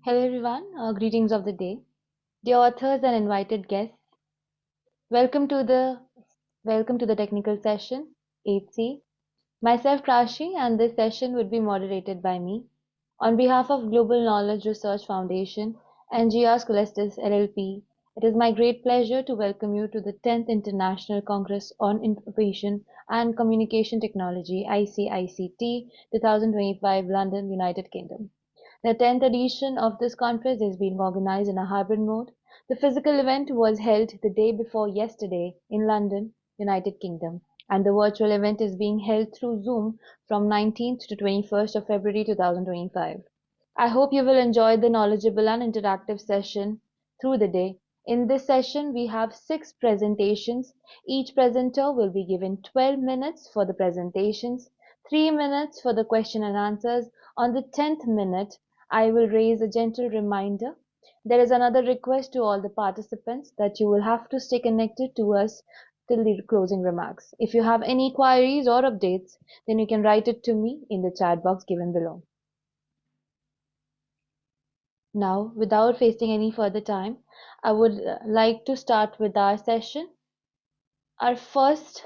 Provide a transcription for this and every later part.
Hello everyone, greetings of the day. Dear authors and invited guests, welcome to the welcome to the technical session 8C. Myself Prashi and this session would be moderated by me. On behalf of Global Knowledge Research Foundation and GR Scholastic LLP, it is my great pleasure to welcome you to the 10th International Congress on Information and Communication Technology ICICT 2025 London, United Kingdom. The 10th edition of this conference is being organized in a hybrid mode. The physical event was held the day before yesterday in London, United Kingdom, and the virtual event is being held through Zoom from 19th to 21st of February 2025. I hope you will enjoy the knowledgeable and interactive session through the day. In this session, we have six presentations. Each presenter will be given 12 minutes for the presentations, 3 minutes for the question and answers. On the 10th minute, I will raise a gentle reminder. There is another request to all the participants that you will have to stay connected to us till the closing remarks. If you have any queries or updates, then you can write it to me in the chat box given below. Now, without wasting any further time, I would like to start with our session. Our first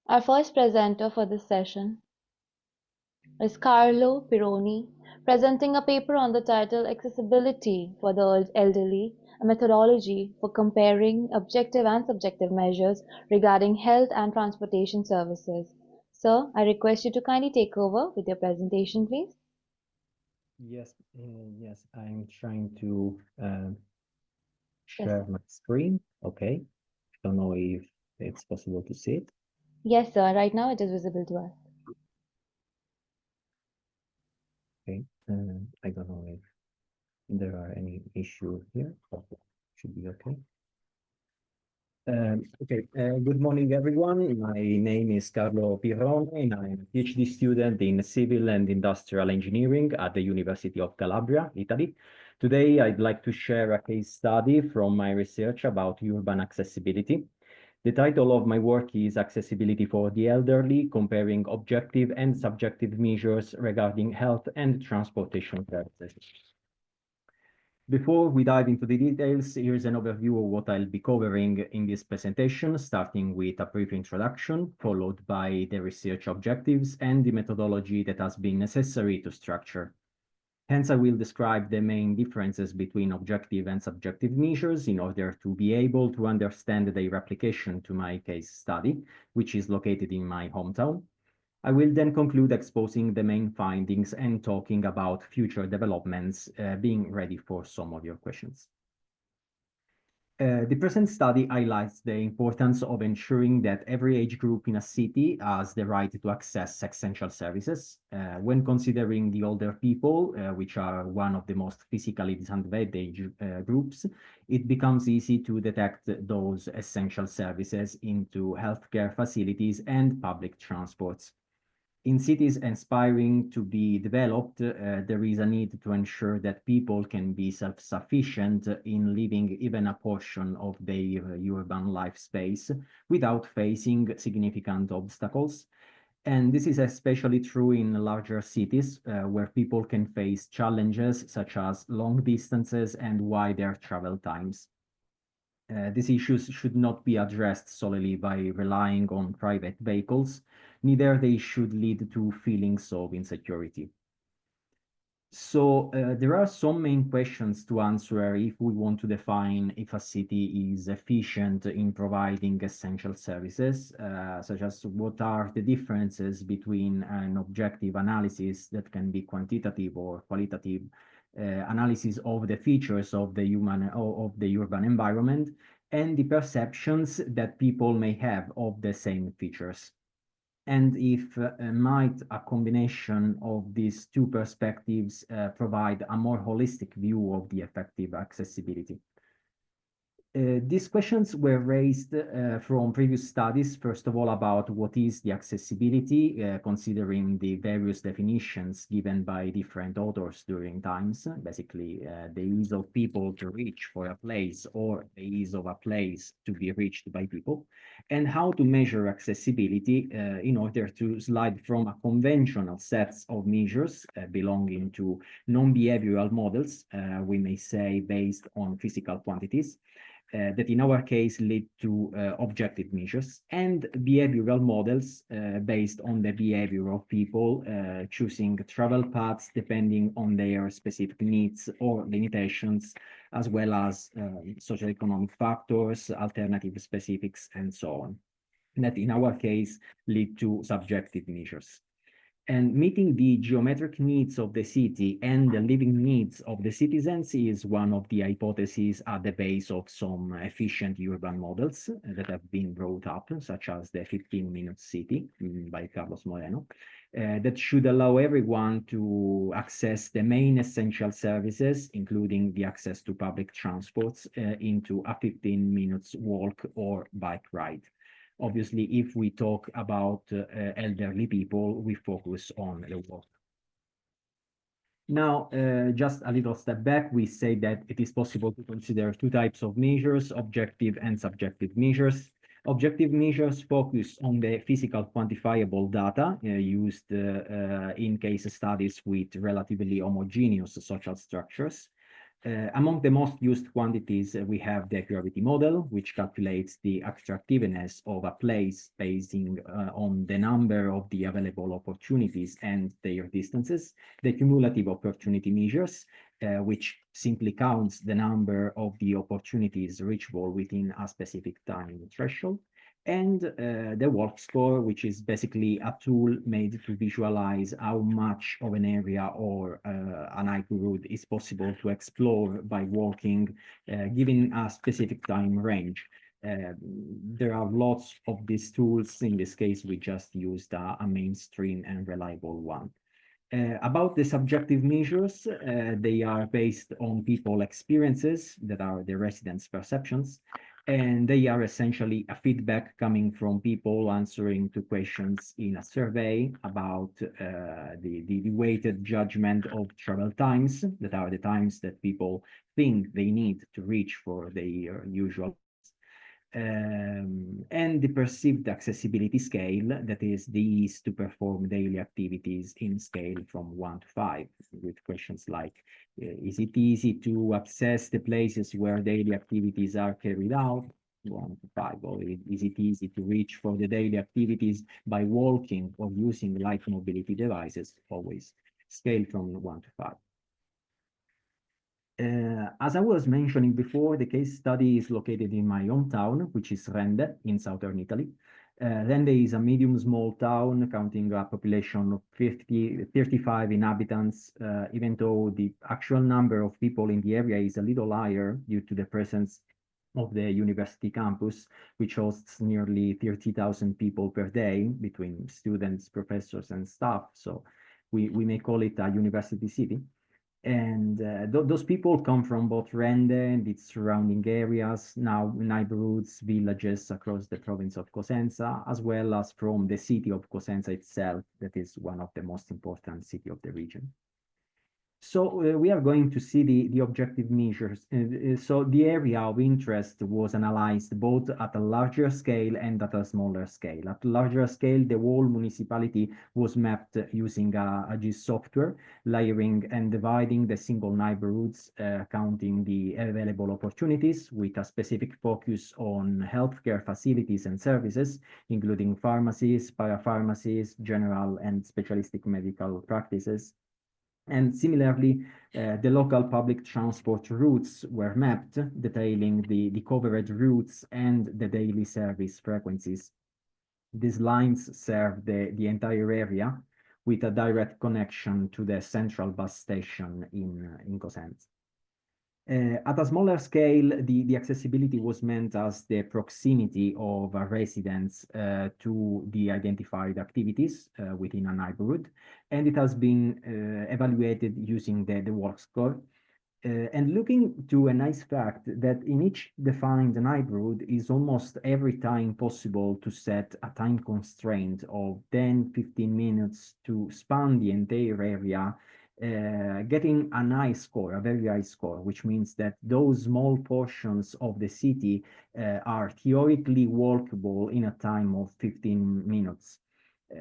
our first presenter for this session is Carlo Pironi, presenting a paper on the title Accessibility for the Elderly, a methodology for comparing objective and subjective measures regarding health and transportation services. Sir, I request you to kindly take over with your presentation, please. Yes, I'm trying to Yes, share sir. my screen. Okay. Don't know if it's possible to see it. Yes, sir. Right now it is visible to us. Okay. I don't know if there are any issues here, but should be okay. Good morning, everyone. My name is Carlo Pirrone, and I'm a PhD student in civil and industrial engineering at the University of Calabria, Italy. Today, I'd like to share a case study from my research about urban accessibility. The title of my work is Accessibility for the Elderly, comparing objective and subjective measures regarding health and transportation services. Before we dive into the details, here's an overview of what I'll be covering in this presentation, starting with a brief introduction, followed by the research objectives and the methodology that has been necessary to structure. Hence, I will describe the main differences between objective and subjective measures in order to be able to understand their application to my case study, which is located in my hometown. I will then conclude exposing the main findings and talking about future developments, being ready for some of your questions. The present study highlights the importance of ensuring that every age group in a city has the right to access essential services. When considering the older people, which are one of the most physically disadvantaged groups, it becomes easy to detect those essential services into healthcare facilities and public transports. In cities aspiring to be developed, there is a need to ensure that people can be self-sufficient in living even a portion of their urban life space without facing significant obstacles. And this is especially true in larger cities, where people can face challenges such as long distances and wider travel times. These issues should not be addressed solely by relying on private vehicles, neither they should lead to feelings of insecurity. So there are some main questions to answer if we want to define if a city is efficient in providing essential services, such as what are the differences between an objective analysis that can be quantitative or qualitative analysis of the features of the urban environment and the perceptions that people may have of the same features. And if might a combination of these two perspectives provide a more holistic view of the effective accessibility. These questions were raised from previous studies, first of all, about what is the accessibility, considering the various definitions given by different authors during times, basically the ease of people to reach for a place or the ease of a place to be reached by people, and how to measure accessibility in order to slide from a conventional sets of measures belonging to non-behavioral models, we may say based on physical quantities, that in our case lead to objective measures, and behavioral models based on the behavior of people choosing travel paths depending on their specific needs or limitations, as well as socioeconomic factors, alternative specifics, and so on, that in our case lead to subjective measures. And meeting the geometric needs of the city and the living needs of the citizens is one of the hypotheses at the base of some efficient urban models that have been brought up, such as the 15-minute city by Carlos Moreno, that should allow everyone to access the main essential services, including the access to public transports, into a 15 minutes walk or bike ride. Obviously, if we talk about elderly people, we focus on the work. Now, just a little step back, we say that it is possible to consider two types of measures, objective and subjective measures. Objective measures focus on the physical quantifiable data used in case studies with relatively homogeneous social structures. Among the most used quantities, we have the gravity model, which calculates the attractiveness of a place basing on the number of the available opportunities and their distances. The cumulative opportunity measures, which simply counts the number of the opportunities reachable within a specific time threshold, and the walk score, which is basically a tool made to visualize how much of an area or a neighborhood is possible to explore by walking, given a specific time range. There are lots of these tools. In this case, we just used a mainstream and reliable one. About the subjective measures, they are based on people experiences that are the residents' perceptions, and they are essentially a feedback coming from people answering to questions in a survey about the weighted judgment of travel times, that are the times that people think they need to reach for their usual and the perceived accessibility scale, that is the ease to perform daily activities in scale from 1 to 5, with questions like, is it easy to access the places where daily activities are carried out? 1 to 5, or is it easy to reach for the daily activities by walking or using light mobility devices? Always scale from 1 to 5. As I was mentioning before, the case study is located in my hometown, which is Rende in southern Italy. Rende is a medium-small town counting a population of 35 inhabitants, even though the actual number of people in the area is a little higher due to the presence of the university campus, which hosts nearly 30,000 people per day between students, professors, and staff. So we may call it a university city. And those people come from both Rende and its surrounding areas, now neighborhoods, villages across the province of Cosenza, as well as from the city of Cosenza itself, that is one of the most important city of the region. So we are going to see the objective measures. So the area of interest was analyzed both at a larger scale and at a smaller scale. At a larger scale, the whole municipality was mapped using a GIS software, layering and dividing the single neighborhoods, counting the available opportunities with a specific focus on healthcare facilities and services, including pharmacies, parapharmacies, general and specialistic medical practices. And similarly, the local public transport routes were mapped, detailing the covered routes and the daily service frequencies. These lines serve the entire area with a direct connection to the central bus station in Cosenza. At a smaller scale, the accessibility was meant as the proximity of residents to the identified activities within a neighborhood, and it has been evaluated using the walk score. And looking to a nice fact that in each defined neighborhood is almost every time possible to set a time constraint of 10, 15 minutes to span the entire area, getting a nice score, a very high score, which means that those small portions of the city are theoretically walkable in a time of 15 minutes.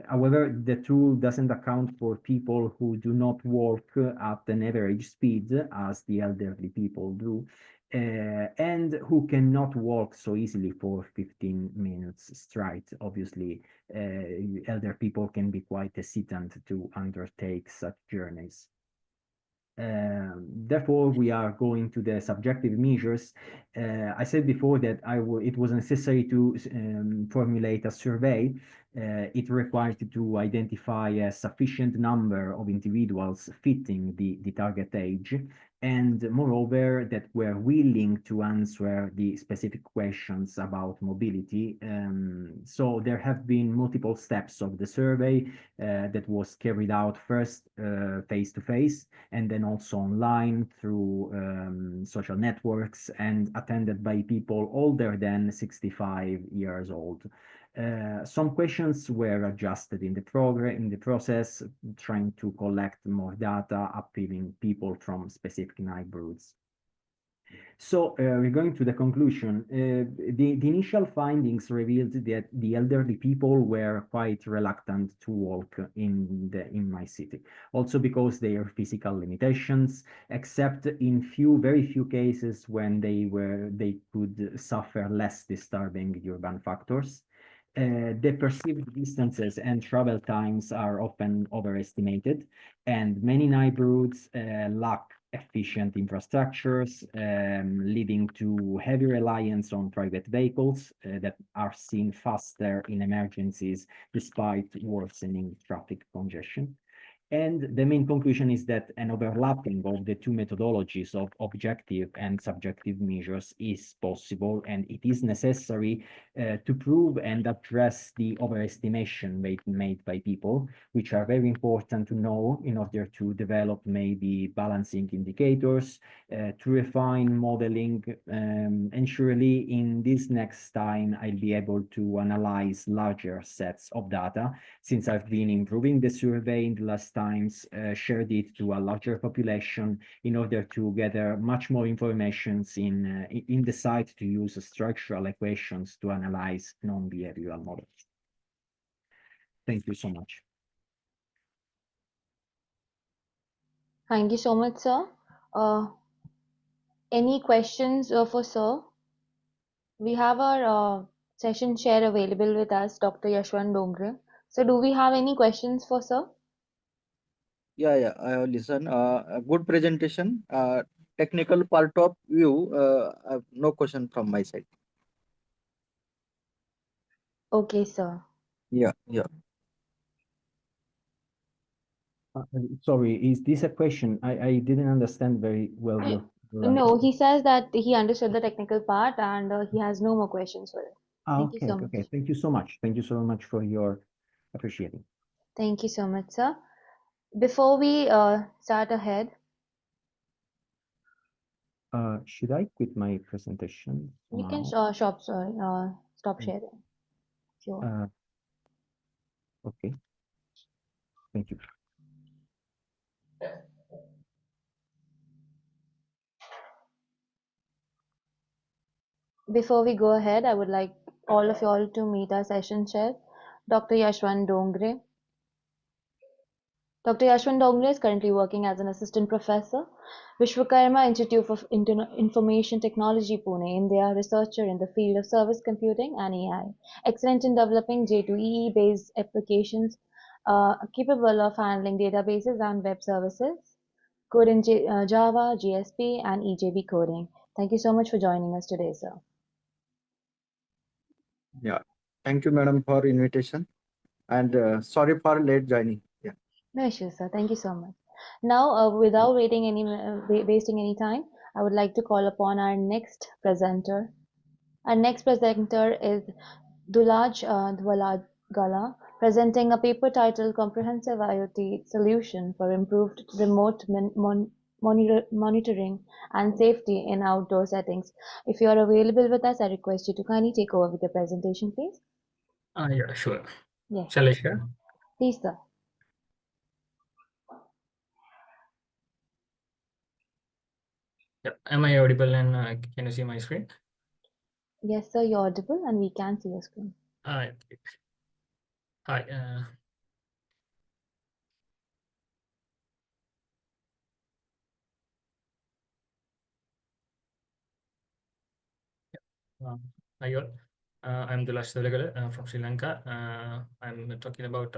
However, the tool doesn't account for people who do not walk at an average speed, as the elderly people do, and who cannot walk so easily for 15 minutes straight. Obviously, elder people can be quite hesitant to undertake such journeys. Therefore, we are going to the subjective measures. I said before that it was necessary to formulate a survey. It required to identify a sufficient number of individuals fitting the target age, and moreover, that were willing to answer the specific questions about mobility. So there have been multiple steps of the survey that was carried out first face to face, and then also online through social networks and attended by people older than 65 years old. Some questions were adjusted in the process, trying to collect more data, appealing people from specific neighborhoods. So we're going to the conclusion. The initial findings revealed that the elderly people were quite reluctant to walk in my city, also because their physical limitations, except in very few cases when they could suffer less disturbing urban factors. The perceived distances and travel times are often overestimated, and many neighborhoods lack efficient infrastructures, leading to heavy reliance on private vehicles that are seen faster in emergencies despite worsening traffic congestion. And the main conclusion is that an overlapping of the two methodologies of objective and subjective measures is possible, and it is necessary to prove and address the overestimation made by people, which are very important to know in order to develop maybe balancing indicators, to refine modeling, and surely in this next time I'll be able to analyze larger sets of data, since I've been improving the survey in the last times, shared it to a larger population in order to gather much more information in the site to use structural equations to analyze non-behavioral models. Thank you so much. Thank you so much, sir. Uh, any questions for sir? We have our session chair available with us, Dr. Yashwant Dongre. So, do we have any questions for sir? Yeah, I have listened. A good presentation. Technical part of view. No question from my side. Okay, sir. Yeah. Sorry, is this a question? I didn't understand very well your No, answer. he says that he understood the technical part and he has no more questions for it. Ah, Thank you okay, so okay, okay. much. Thank you so much. Thank you so much for your appreciating. Thank you so much, sir. Before we start ahead, Should I quit my presentation you can now? stop sharing. Sure. Uh, okay, thank you. Before we go ahead, I would like all of you all to meet our session chair, Dr. Yashwant Dongre. Dr. Yashwant Dongre is currently working as an assistant professor, Vishwakarma Institute of Information Technology, Pune, India, researcher in the field of service computing and AI, excellent in developing J2EE-based applications capable of handling databases and web services, code in Java, GSP, and EJB coding. Thank you so much for joining us today, sir. Yeah. Thank you, madam, for invitation. And sorry for late joining. Yeah. No issues, sir. Thank you so much. Now, without wasting any time, I would like to call upon our next presenter. Our next presenter is Dulaj Dwalagala, presenting a paper titled Comprehensive IoT Solution for Improved Remote monitoring, and safety in outdoor settings. If you are available with us, I request you to kindly take over with the presentation, please. Yeah, sure. Yes, Shall I share? please, sir. Yeah. Am I audible and can you see my screen? Yes, sir, you're audible and we can see your screen. Uh, Hi. Uh, Hi all. I'm Dulash Devagala from Sri Lanka. I'm talking about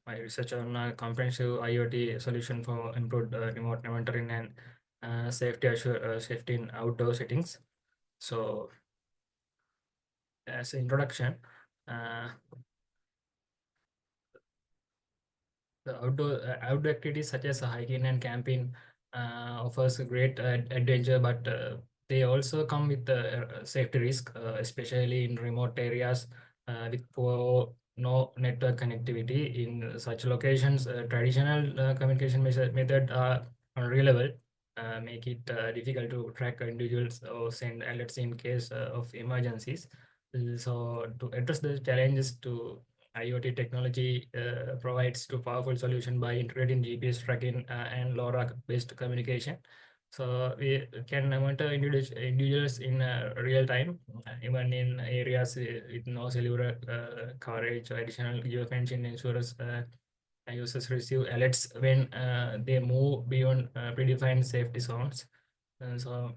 my research on comprehensive IoT solution for improved remote monitoring and safety in outdoor settings. So, as an introduction, uh, the outdoor activities such as hiking and camping offers a great adventure, but they also come with safety risk, especially in remote areas with poor or no network connectivity. In such locations, traditional communication method are unreliable, make it difficult to track individuals or send alerts in case of emergencies. So to address the challenges to IoT technology provides to powerful solution by integrating GPS tracking and LoRa-based communication. So we can monitor individuals in real time, even in areas with no cellular coverage. Or additional geofencing ensures users receive alerts when they move beyond predefined safety zones. So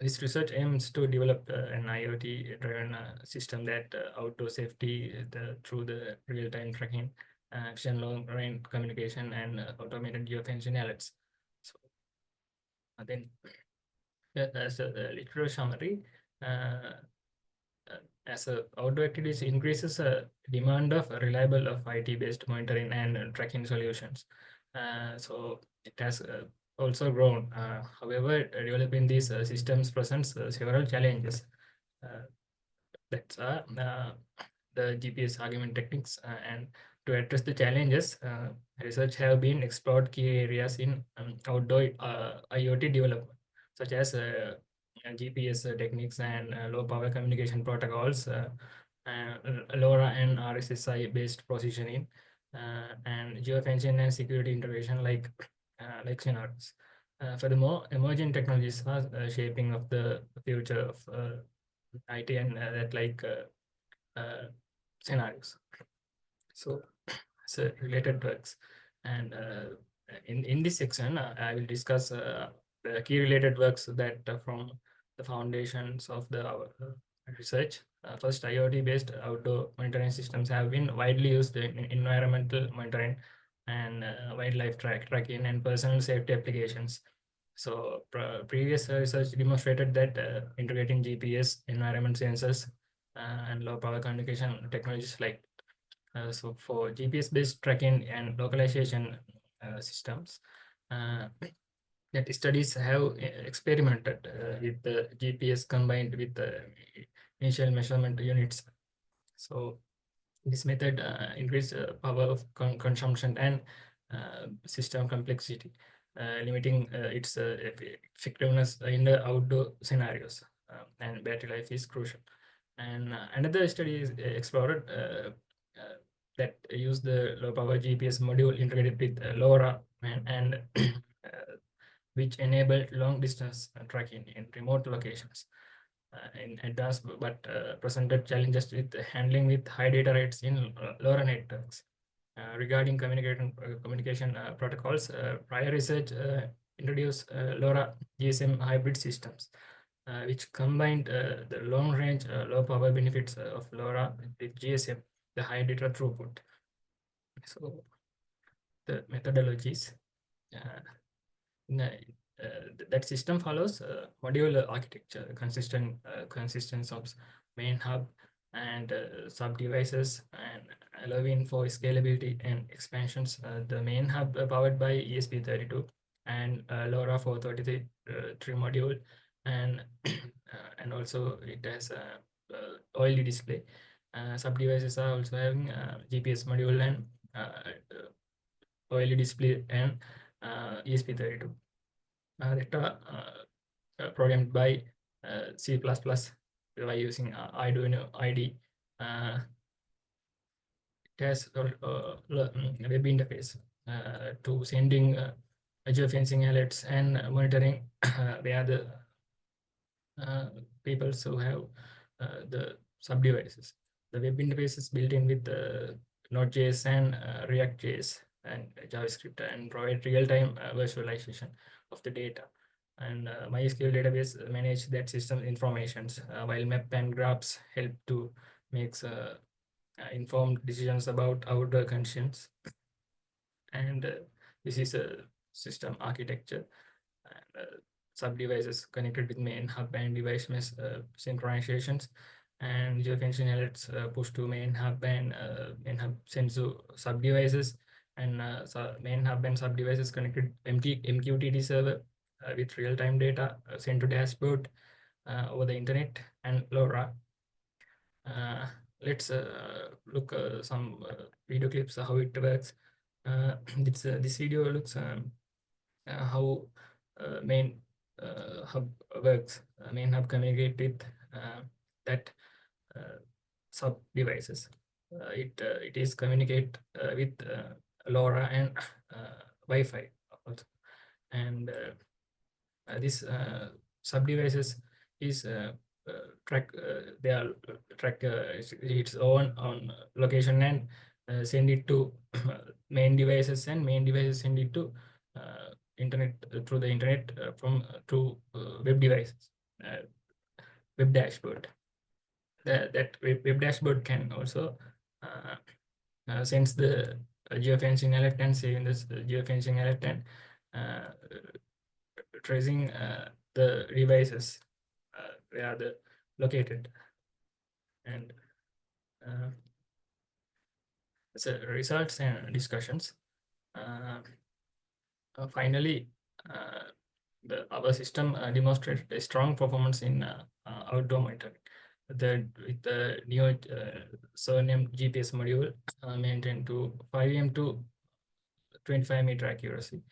this research aims to develop an IoT-driven system that outdoor safety through the real-time tracking, action, long-range communication, and automated geofencing alerts. So then, as a literature summary, uh, as outdoor activities increases demand of reliable of IT-based monitoring and tracking solutions. So it has also grown. However, developing these systems presents several challenges. Uh, that's the GPS argument techniques. And to address the challenges, research have been explored key areas in outdoor IoT development, such as GPS techniques and low power communication protocols, LoRa and RSSI based positioning, and geofencing and security integration like scenarios. Furthermore, emerging technologies are shaping of the future of IT and that scenarios. So, so related works, and in this section, I will discuss the key related works that from the foundations of the research. First, IoT-based outdoor monitoring systems have been widely used in environmental monitoring and wildlife tracking and personal safety applications. So, previous research demonstrated that integrating GPS, environment sensors, and low power communication technologies so for GPS-based tracking and localization systems, uh, that studies have experimented with the GPS combined with the initial measurement units. So this method increase power of consumption and system complexity, limiting its effectiveness in the outdoor scenarios. And battery life is crucial. And another study is explored that use the low power GPS module integrated with LoRa and which enabled long distance tracking in remote locations in advanced but presented challenges with handling with high data rates in LoRa networks. Regarding communication protocols, prior research introduced LoRa GSM hybrid systems, which combined the long-range low-power benefits of LoRa with GSM, the high data throughput. So the methodologies. Uh, that system follows modular architecture, consistence of main hub and sub devices, and allowing for scalability and expansions. The main hub powered by ESP32 and LoRa 433 module, and and also it has a OLED display. Sub devices are also having GPS module and OLED display and ESP32. that are programmed by C++ by using Arduino IDE. It has a web interface to sending geofencing alerts and monitoring where the people who have the sub-devices. The web interface is built in with Node.js and React.js and JavaScript and provide real-time visualization of the data. And MySQL database manage that system informations, while map and graphs help to make informed decisions about outdoor conditions. And this is a system architecture. And sub-devices connected with main hub and device mesh synchronizations, and geofencing alerts push to main hub and main hub sends to sub-devices, and main hub and sub-devices connected MQTT server with real-time data sent to dashboard over the internet and LoRa. Let's look some video clips how it works. This video looks how main hub works. Main hub communicate with that sub devices. It is communicate with LoRa and Wi-Fi also, and this sub devices is track their track its own on location and send it to main devices, and main devices send it to internet through the internet from to web devices, web dashboard. That web dashboard can also sense the geofencing alert and saving this geofencing alert and tracing the devices where they're located. And so results and discussions. Finally, our system demonstrated a strong performance in outdoor monitoring. With the new surname GPS module maintained to 5 m to 25-meter accuracy,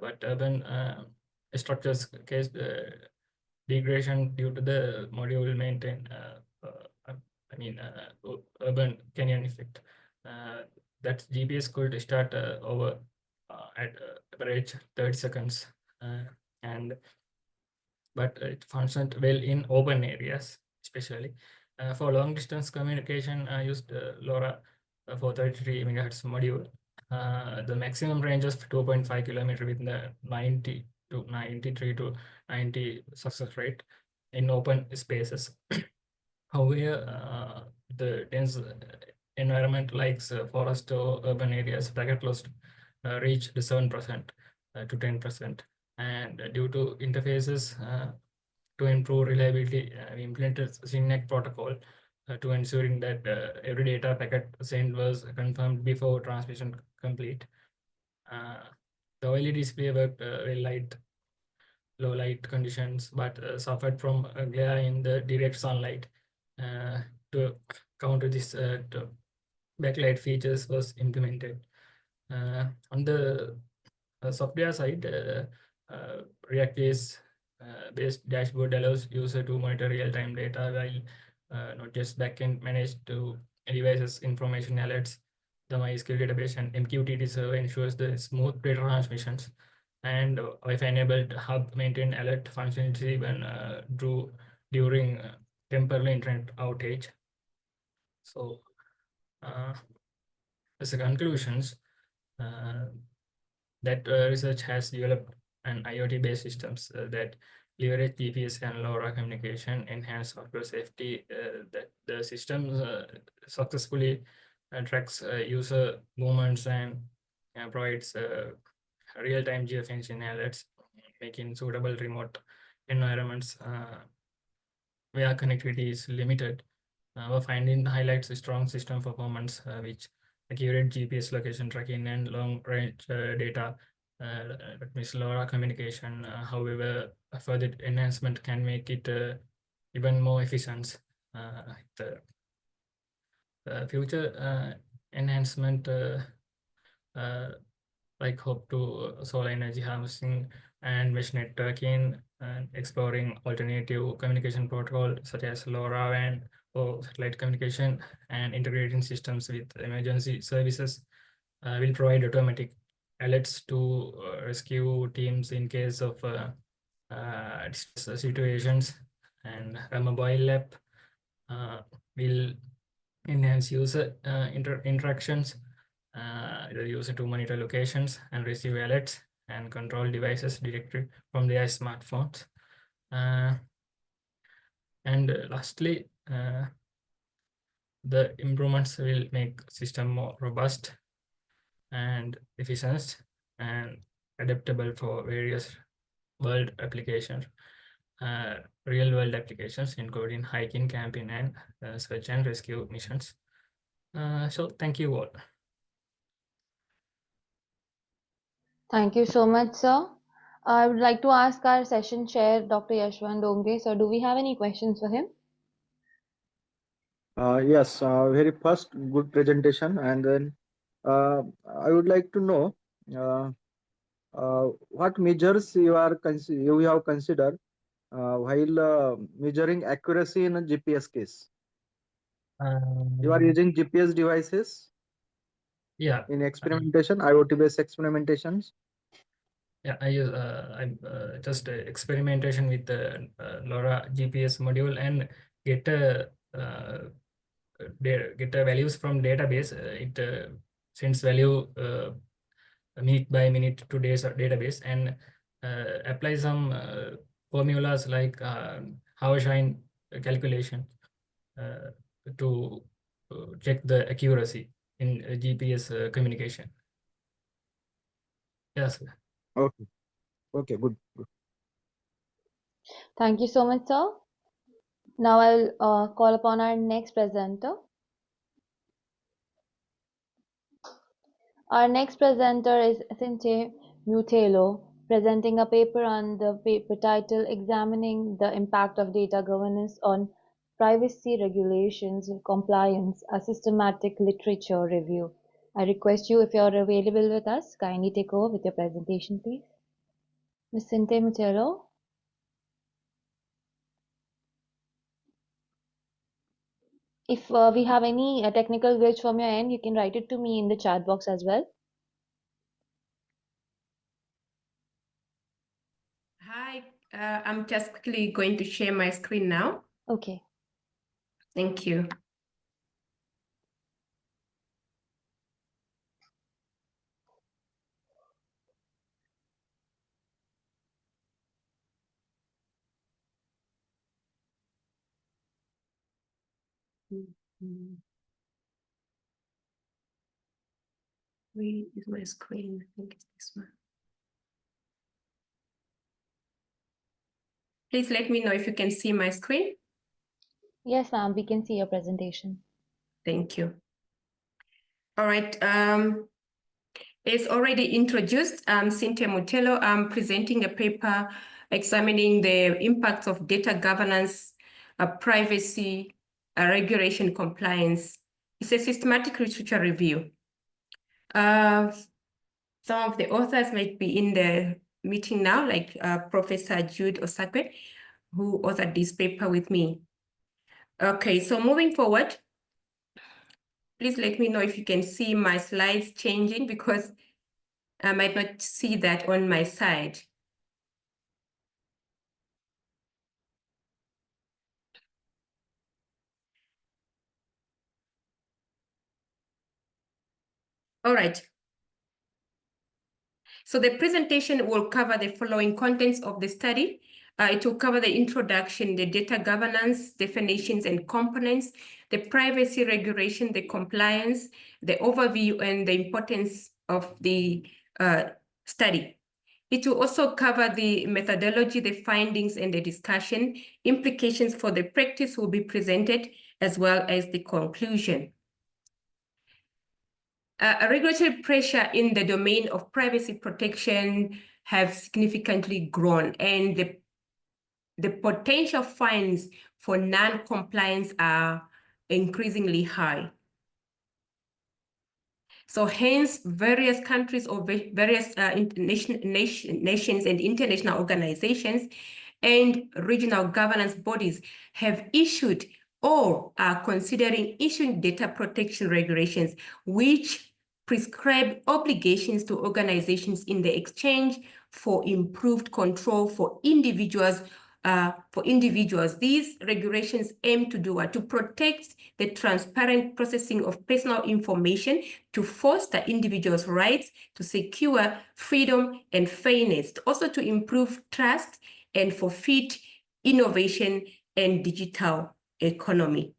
but urban structures case degradation due to the module maintain urban canyon effect. That GPS could start over at average 30 seconds, but it functioned well in open areas, especially for long distance communication. I used LoRa for 33 MHz module. The maximum range is 2.5 km with the 90 to 93 to 90 success rate in open spaces. However, the dense environment like forest or urban areas, packet loss reached 7% to 10%. And due to interfaces to improve reliability, we implemented SYNNEC protocol to ensuring that every data packet sent was confirmed before transmission complete. The OLED display worked well low light conditions, but suffered from glare in the direct sunlight. To counter this, backlight features was implemented. On the software side, React-based based dashboard allows user to monitor real-time data while not just backend managed to devices information alerts. The MySQL database and MQTT server ensures the smooth data transmissions, and Wi-Fi enabled hub maintain alert functionality when during temporary internet outage. So as a conclusions, that research has developed an IoT-based systems that leverage GPS and LoRa communication, enhance software safety. That the system successfully tracks user movements and provides real-time geofencing alerts, making suitable remote environments where connectivity is limited. Our finding highlights a strong system performance, which accurate GPS location tracking and long-range data, that means LoRa communication. However, a further enhancement can make it even more efficient. The future enhancement like hope to solar energy harvesting and mesh networking, and exploring alternative communication protocol such as LoRaWAN or satellite communication, and integrating systems with emergency services will provide automatic alerts to rescue teams in case of distress situations. And a mobile app will enhance user interactions, the user to monitor locations and receive alerts and control devices directly from their smartphones. And lastly, the improvements will make system more robust and efficient and adaptable for various world applications, real world applications, including hiking, camping, and search and rescue missions. So thank you all. Thank you so much, sir. I would like to ask our session chair, Dr. Yashwant Dongre. So, do we have any questions for him? Yes, very first good presentation, and then I would like to know uh, what measures you have considered while measuring accuracy in a GPS case. You are using GPS devices Yeah, in experimentation, IoT based experimentations. yeah. I just experimentation with the LoRa GPS module and get get values from database. It sends value minute by minute to database, and apply some formulas like Hausheim calculation to check the accuracy in GPS communication. Yes. Okay, okay, good. Thank you so much, sir. Now I'll call upon our next presenter. Our next presenter is Cinte Mutelo, presenting a paper on the paper title Examining the Impact of Data Governance on Privacy Regulations Compliance, a Systematic Literature Review. I request you, if you're available with us, kindly take over with your presentation, please. Ms. Cinte Mutelo. If we have any technical glitch from your end, you can write it to me in the chat box as well. Hi, I'm just quickly going to share my screen now. Okay. Thank you. Where is my screen? I think it's this one. Please let me know if you can see my screen. Yes, ma'am, we can see your presentation. Thank you. All right. As already introduced, I'm Cinte Mutelo. I'm presenting a paper examining the impacts of data governance, privacy, regulation compliance. It's a systematic literature review. Some of the authors might be in the meeting now, like Professor Jude Osakwe, who authored this paper with me. Okay, so moving forward, please let me know if you can see my slides changing, because I might not see that on my side. All right. So the presentation will cover the following contents of the study. It will cover the introduction, the data governance, definitions and components, the privacy regulation, the compliance, the overview, and the importance of the study. It will also cover the methodology, the findings, and the discussion. Implications for the practice will be presented, as well as the conclusion. Regulatory pressure in the domain of privacy protection have significantly grown, and the potential fines for non-compliance are increasingly high. So hence, various countries or various nations and international organizations and regional governance bodies have issued or are considering issuing data protection regulations, which prescribe obligations to organizations in the exchange for improved control for individuals. These regulations aim to do what? To protect the transparent processing of personal information, to foster individuals' rights, to secure freedom and fairness, also to improve trust and for fit innovation and digital economy.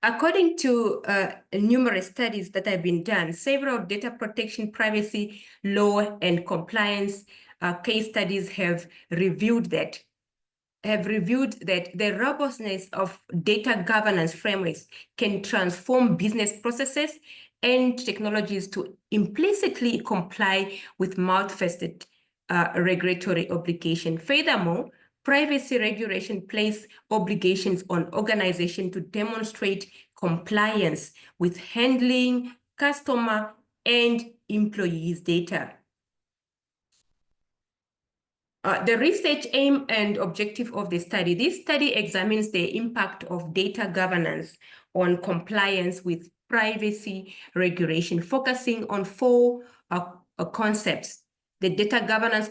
According to numerous studies that have been done, several data protection, privacy, law, and compliance case studies have revealed that the robustness of data governance frameworks can transform business processes and technologies to implicitly comply with multifaceted regulatory obligation. Furthermore, privacy regulation place obligations on organizations to demonstrate compliance with handling customer and employees' data. The research aim and objective of the study. This study examines the impact of data governance on compliance with privacy regulation, focusing on four concepts: the data governance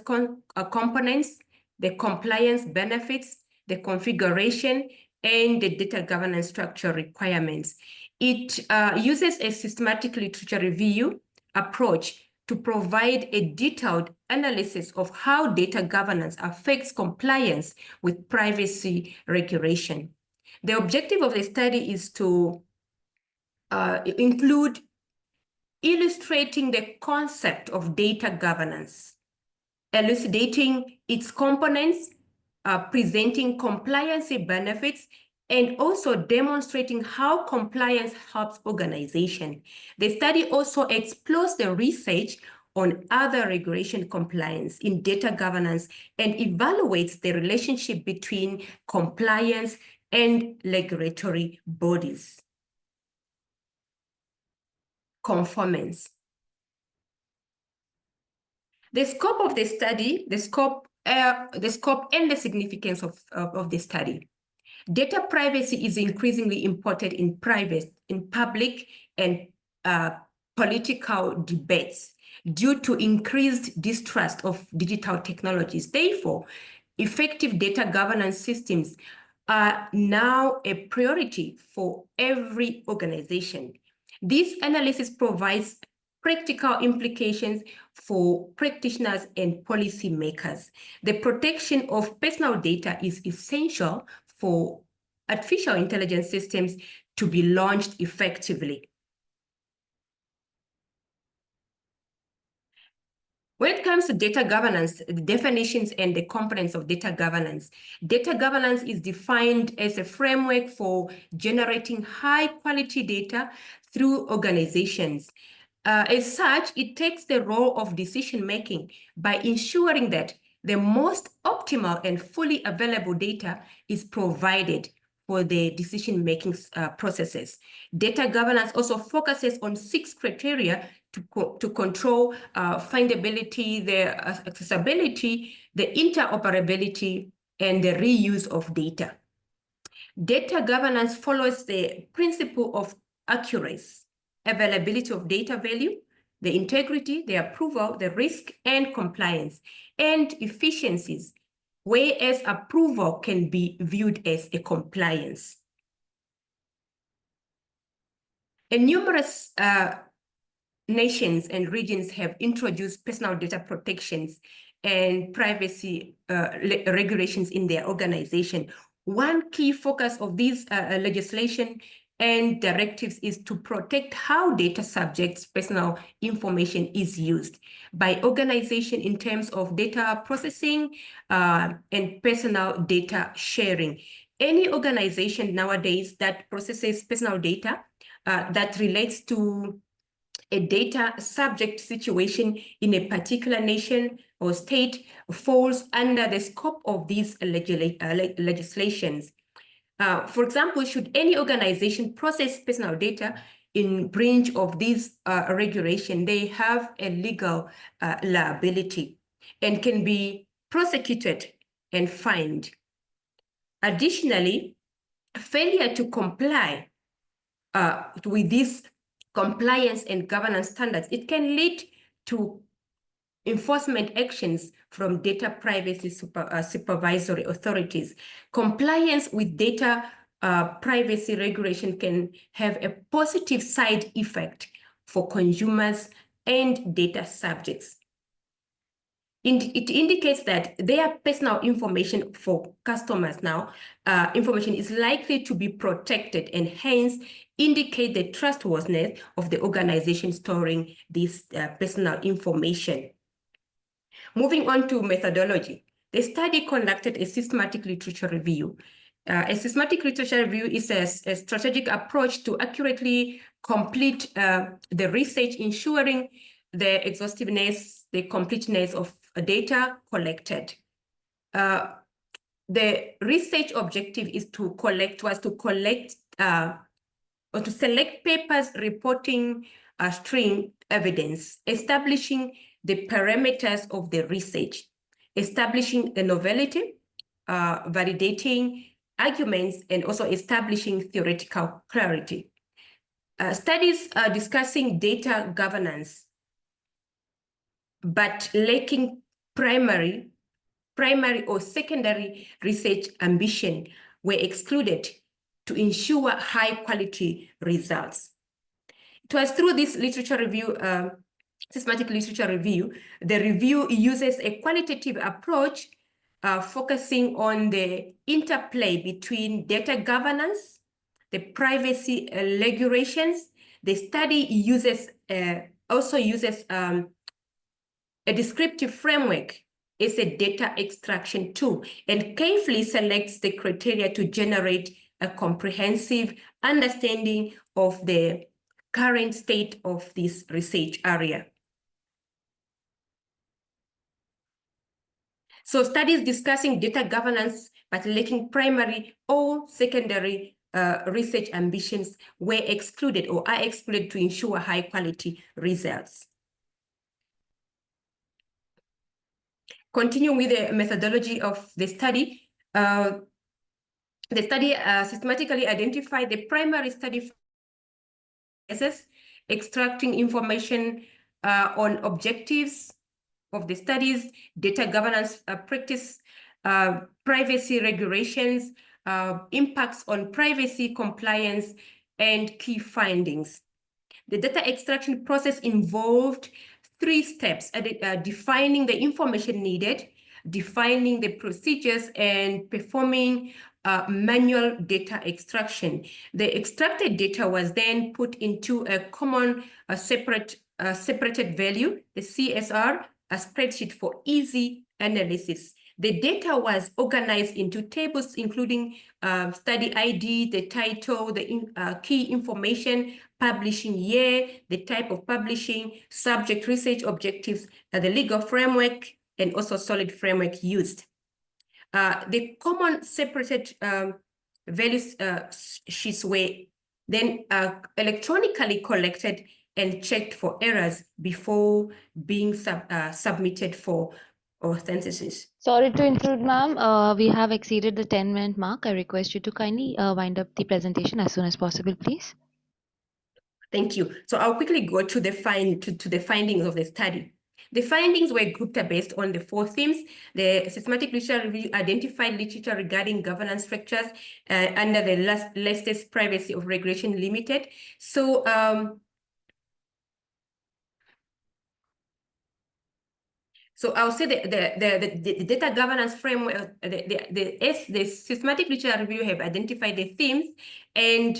components, the compliance benefits, the configuration, and the data governance structure requirements. It uses a systematic literature review approach to provide a detailed analysis of how data governance affects compliance with privacy regulation. The objective of the study is to include illustrating the concept of data governance, elucidating its components, presenting compliance benefits, and also demonstrating how compliance helps organization. The study also explores the research on other regulation compliance in data governance and evaluates the relationship between compliance and regulatory bodies. Conformance. The scope of the study, the scope and the significance of the study. Data privacy is increasingly important in public and political debates due to increased distrust of digital technologies. Therefore, effective data governance systems are now a priority for every organization. This analysis provides practical implications for practitioners and policymakers. The protection of personal data is essential for artificial intelligence systems to be launched effectively. When it comes to data governance, the definitions and the components of data governance is defined as a framework for generating high-quality data through organizations. As such, it takes the role of decision-making by ensuring that the most optimal and fully available data is provided for the decision-making processes. Data governance also focuses on 6 criteria to control findability, the accessibility, the interoperability, and the reuse of data. Data governance follows the principle of accuracy, availability of data value, the integrity, the approval, the risk, and compliance, and efficiencies, whereas approval can be viewed as a compliance. And numerous nations and regions have introduced personal data protections and privacy regulations in their organization. One key focus of these legislation and directives is to protect how data subjects' personal information is used by organization in terms of data processing and personal data sharing. Any organization nowadays that processes personal data that relates to a data subject situation in a particular nation or state falls under the scope of these legislations. For example, should any organization process personal data in breach of this regulation, they have a legal liability and can be prosecuted and fined. Additionally, failure to comply with these compliance and governance standards, it can lead to enforcement actions from data privacy supervisory authorities. Compliance with data privacy regulation can have a positive side effect for consumers and data subjects. It indicates that their personal information for customers now, information is likely to be protected and hence indicate the trustworthiness of the organization storing this personal information. Moving on to methodology, the study conducted a systematic literature review. A systematic literature review is a strategic approach to accurately complete the research, ensuring the exhaustiveness, the completeness of data collected. The research objective is to or to select papers reporting string evidence, establishing the parameters of the research, establishing the novelty, validating arguments, and also establishing theoretical clarity. Studies discussing data governance, but lacking primary or secondary research ambition were excluded to ensure high-quality results. It was through this literature review, systematic literature review, the review uses a qualitative approach focusing on the interplay between data governance, the privacy regulations. The study also uses a descriptive framework is a data extraction tool and carefully selects the criteria to generate a comprehensive understanding of the current state of this research area. So studies discussing data governance but lacking primary or secondary research ambitions were excluded or are excluded to ensure high quality results. Continuing with the methodology of the study, systematically identified the primary study phases, extracting information on objectives of the studies, data governance practice, privacy regulations, impacts on privacy compliance, and key findings. The data extraction process involved 3 steps: defining the information needed, defining the procedures, and performing manual data extraction. The extracted data was then put into a common separated value, the CSR, a spreadsheet for easy analysis. The data was organized into tables, including study ID, the title, the key information, publishing year, the type of publishing, subject, research objectives, the legal framework, and also solid framework used. The common separated values sheets were then electronically collected and checked for errors before being submitted for authentication. Sorry to intrude, ma'am. We have exceeded the 10-minute mark. I request you to kindly wind up the presentation as soon as possible, please. Thank you. So I'll quickly go to the findings of the study. The findings were grouped based on the 4 themes. The systematic literature review identified literature regarding governance structures under the latest Privacy of Regulation Limited. So I'll say the data governance framework, the systematic literature review have identified the themes, and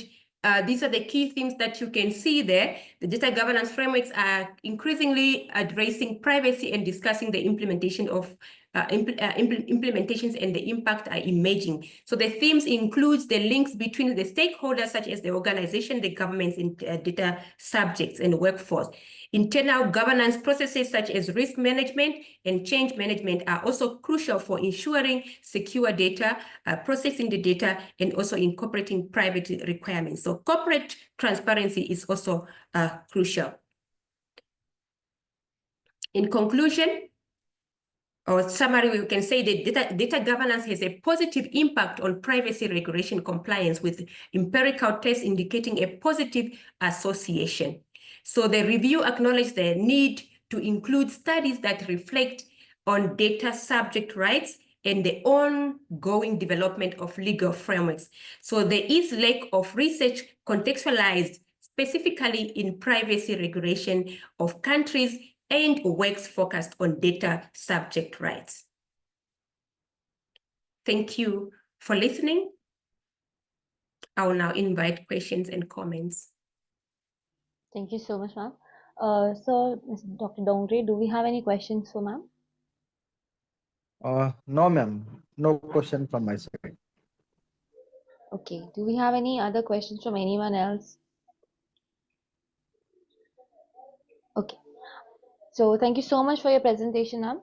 these are the key themes that you can see there. The data governance frameworks are increasingly addressing privacy and discussing the implementation of implementations and the impact are emerging. So the themes includes the links between the stakeholders such as the organization, the governments, and data subjects and workforce. Internal governance processes such as risk management and change management are also crucial for ensuring secure data, processing the data, and also incorporating private requirements. So corporate transparency is also crucial. In conclusion, or summary, we can say that data governance has a positive impact on privacy regulation compliance, with empirical tests indicating a positive association. So the review acknowledged the need to include studies that reflect on data subject rights and the ongoing development of legal frameworks. So there is lack of research contextualized specifically in privacy regulation of countries and works focused on data subject rights. Thank you for listening. I will now invite questions and comments. Thank you so much, ma'am. So, Dr. Dongre, do we have any questions for ma'am? No, ma'am. No question from my side. Okay. Do we have any other questions from anyone else? Okay. So, thank you so much for your presentation, ma'am.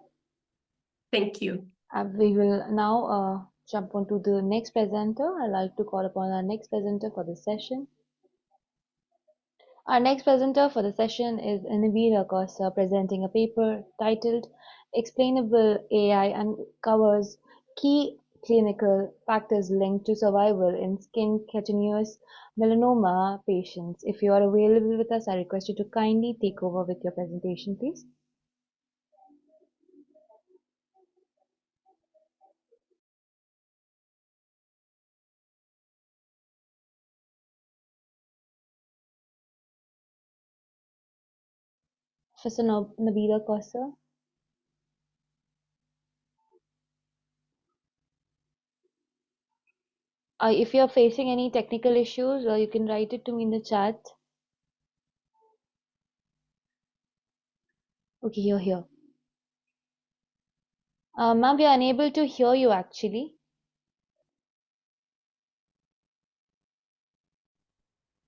Thank you. We will now jump on to the next presenter. I'd like to call upon our next presenter for the session. Our next presenter for the session is Nabila Kosa, presenting a paper titled Explainable AI and covers key clinical factors linked to survival in skin cutaneous melanoma patients. If you are available with us, I request you to kindly take over with your presentation, please. Professor Nabila Kosa. If you're facing any technical issues, you can write it to me in the chat. Okay, you're here. Ma'am, we are unable to hear you actually.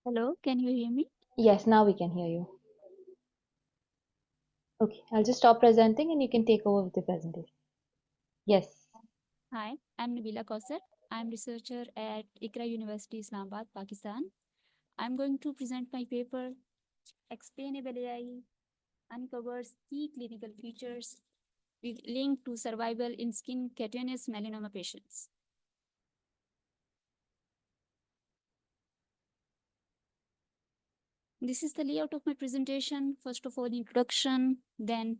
Hello, can you hear me? Yes, now we can hear you. Okay, I'll just stop presenting and you can take over with the presentation. Yes. Hi, I'm Nabila Kausar. I'm researcher at ICRA University, Islamabad, Pakistan. I'm going to present my paper, Explainable AI Uncovers Key Clinical Features with Link to Survival in Skin Cutaneous Melanoma Patients. This is the layout of my presentation. First of all, introduction, then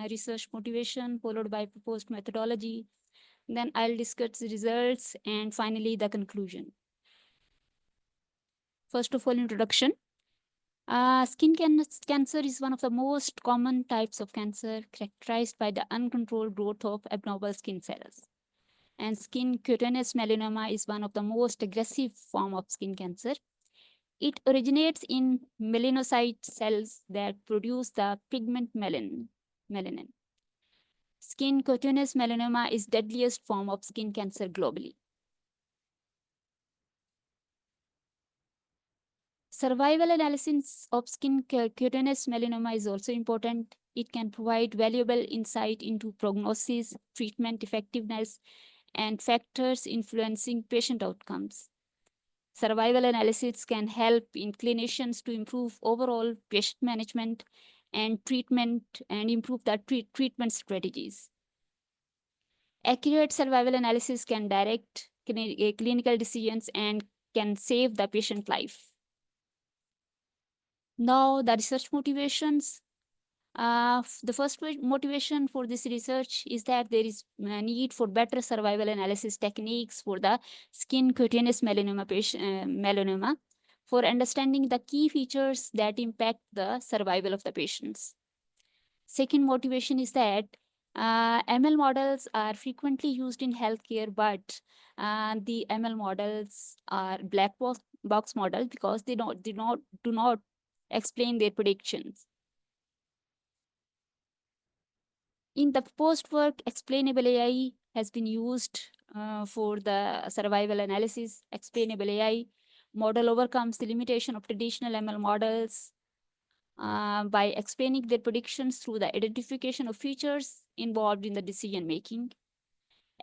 research motivation, followed by proposed methodology. Then I'll discuss the results and finally the conclusion. First of all, introduction. Skin cancer is one of the most common types of cancer characterized by the uncontrolled growth of abnormal skin cells. And skin cutaneous melanoma is one of the most aggressive form of skin cancer. It originates in melanocyte cells that produce the pigment melanin. Skin cutaneous melanoma is deadliest form of skin cancer globally. Survival analysis of skin cutaneous melanoma is also important. It can provide valuable insight into prognosis, treatment effectiveness, and factors influencing patient outcomes. Survival analysis can help in clinicians to improve overall patient management and treatment and improve the treatment strategies. Accurate survival analysis can direct clinical decisions and can save the patient life. Now, the research motivations. The first motivation for this research is that there is a need for better survival analysis techniques for the skin cutaneous melanoma for understanding the key features that impact the survival of the patients. Second motivation is that ML models are frequently used in healthcare, but the ML models are black box models because they do not explain their predictions. In the proposed work, explainable AI has been used for the survival analysis. Explainable AI model overcomes the limitation of traditional ML models by explaining their predictions through the identification of features involved in the decision making.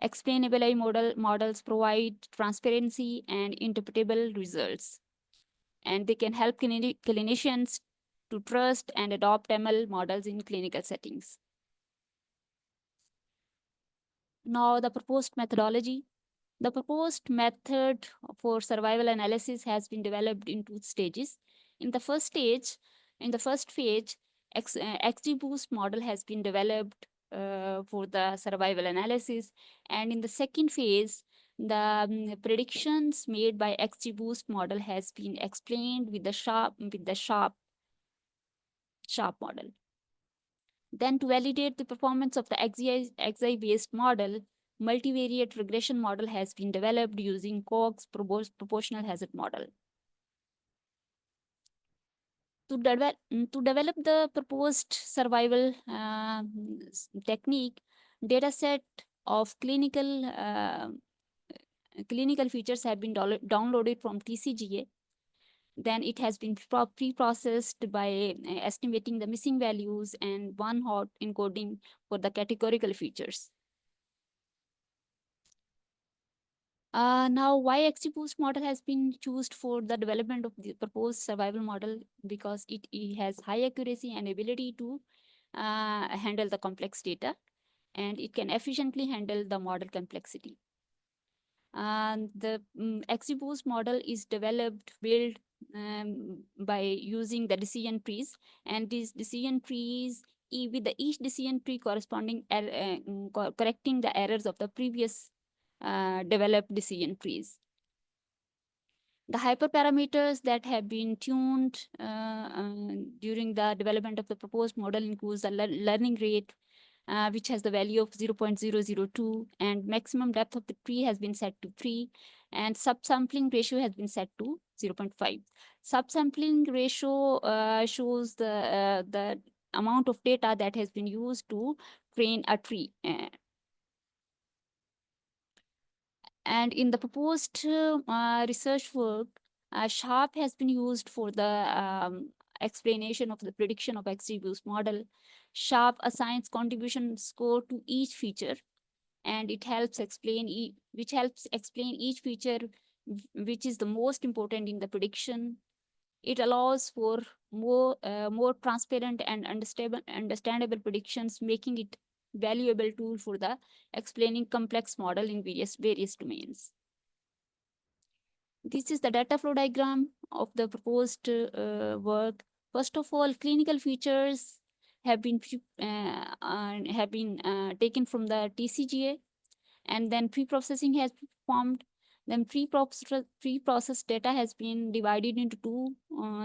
Explainable AI models provide transparency and interpretable results, and they can help clinicians to trust and adopt ML models in clinical settings. Now, the proposed methodology. The proposed method for survival analysis has been developed in 2 stages. In the first phase, XGBoost model has been developed for the survival analysis. And in the second phase, the predictions made by XGBoost model has been explained with the sharp model. Then to validate the performance of the XI-based model, multivariate regression model has been developed using Cox proportional hazard model. To develop the proposed survival technique, dataset of clinical features have been downloaded from TCGA. Then it has been pre-processed by estimating the missing values and one-hot encoding for the categorical features. Now, why XGBoost model has been chosen for the development of the proposed survival model? Because it has high accuracy and ability to handle the complex data, and it can efficiently handle the model complexity. And the XGBoost model is built by using the decision trees, and these decision trees, with each decision tree corresponding correcting the errors of the previous developed decision trees. The hyperparameters that have been tuned during the development of the proposed model includes the learning rate, which has the value of 0.002, and maximum depth of the tree has been set to 3, and subsampling ratio has been set to 0.5. Subsampling ratio shows the amount of data that has been used to train a tree. And in the proposed research work, SHARP has been used for the explanation of the prediction of XGBoost model. SHARP assigns contribution score to each feature, and it helps explain each feature which is the most important in the prediction. It allows for more transparent and understandable predictions, making it valuable tool for the explaining complex model in various domains. This is the data flow diagram of the proposed work. First of all, clinical features have been taken from the TCGA, and then pre-processing has been performed. Then pre-processed data has been divided into 2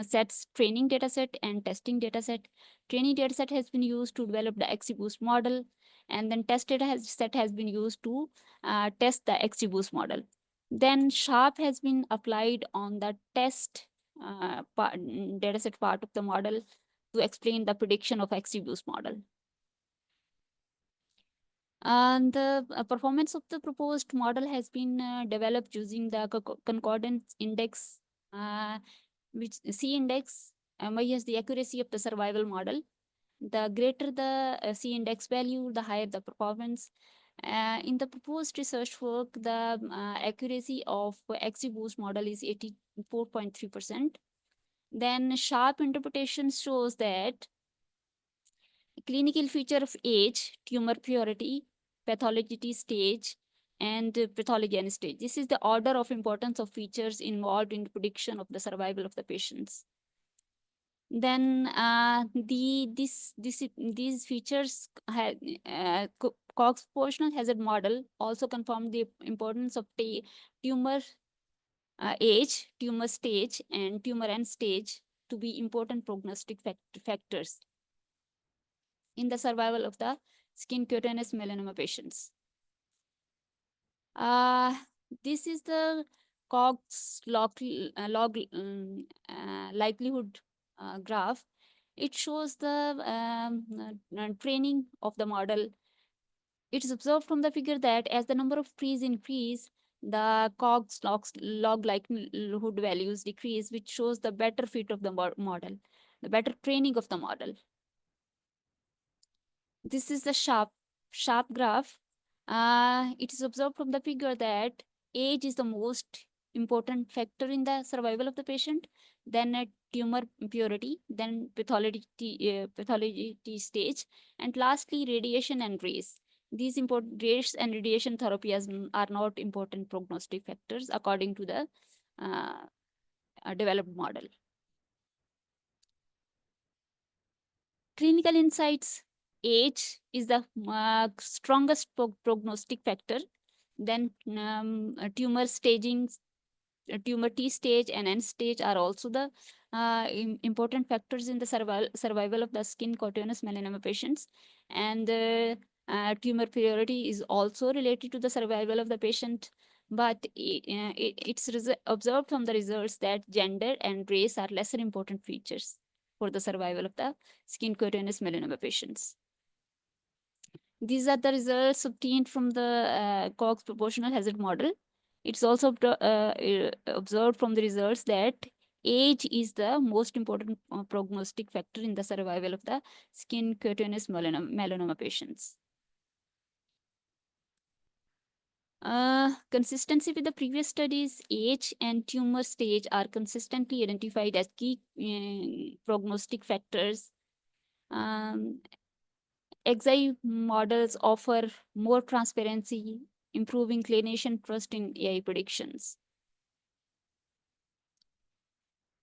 sets: training dataset and testing dataset. Training dataset has been used to develop the XGBoost model, and then test data set has been used to test the XGBoost model. Then SHARP has been applied on the test dataset part of the model to explain the prediction of XGBoost model. And the performance of the proposed model has been developed using the concordance index, which C index measures the accuracy of the survival model. The greater the C index value, the higher the performance. In the proposed research work, the accuracy of XGBoost model is 84.3%. Then SHARP interpretation shows that clinical feature of age, tumor priority, pathology stage, and pathology stage. This is the order of importance of features involved in the prediction of the survival of the patients. Then these features Cox proportional hazard model also confirmed the importance of tumor age, tumor stage, and tumor end stage to be important prognostic factors in the survival of the skin cutaneous melanoma patients. This is the Cox likelihood graph. It shows the training of the model. It is observed from the figure that as the number of trees increase, the COGS log likelihood values decrease, which shows the better fit of the model, the better training of the model. This is the sharp graph. It is observed from the figure that age is the most important factor in the survival of the patient, then tumor purity, then pathology stage, and lastly radiation and race. These important race and radiation therapy are not important prognostic factors according to the developed model. Clinical insights: age is the strongest prognostic factor. Then tumor staging, tumor T stage and N stage are also the important factors in the survival of the skin cutaneous melanoma patients. And tumor priority is also related to the survival of the patient. But it's observed from the results that gender and race are lesser important features for the survival of the skin cutaneous melanoma patients. These are the results obtained from the Cox proportional hazard model. It's also observed from the results that age is the most important prognostic factor in the survival of the skin cutaneous melanoma patients. Consistency with the previous studies, age and tumor stage are consistently identified as key prognostic factors. XI models offer more transparency, improving clinician trust in AI predictions.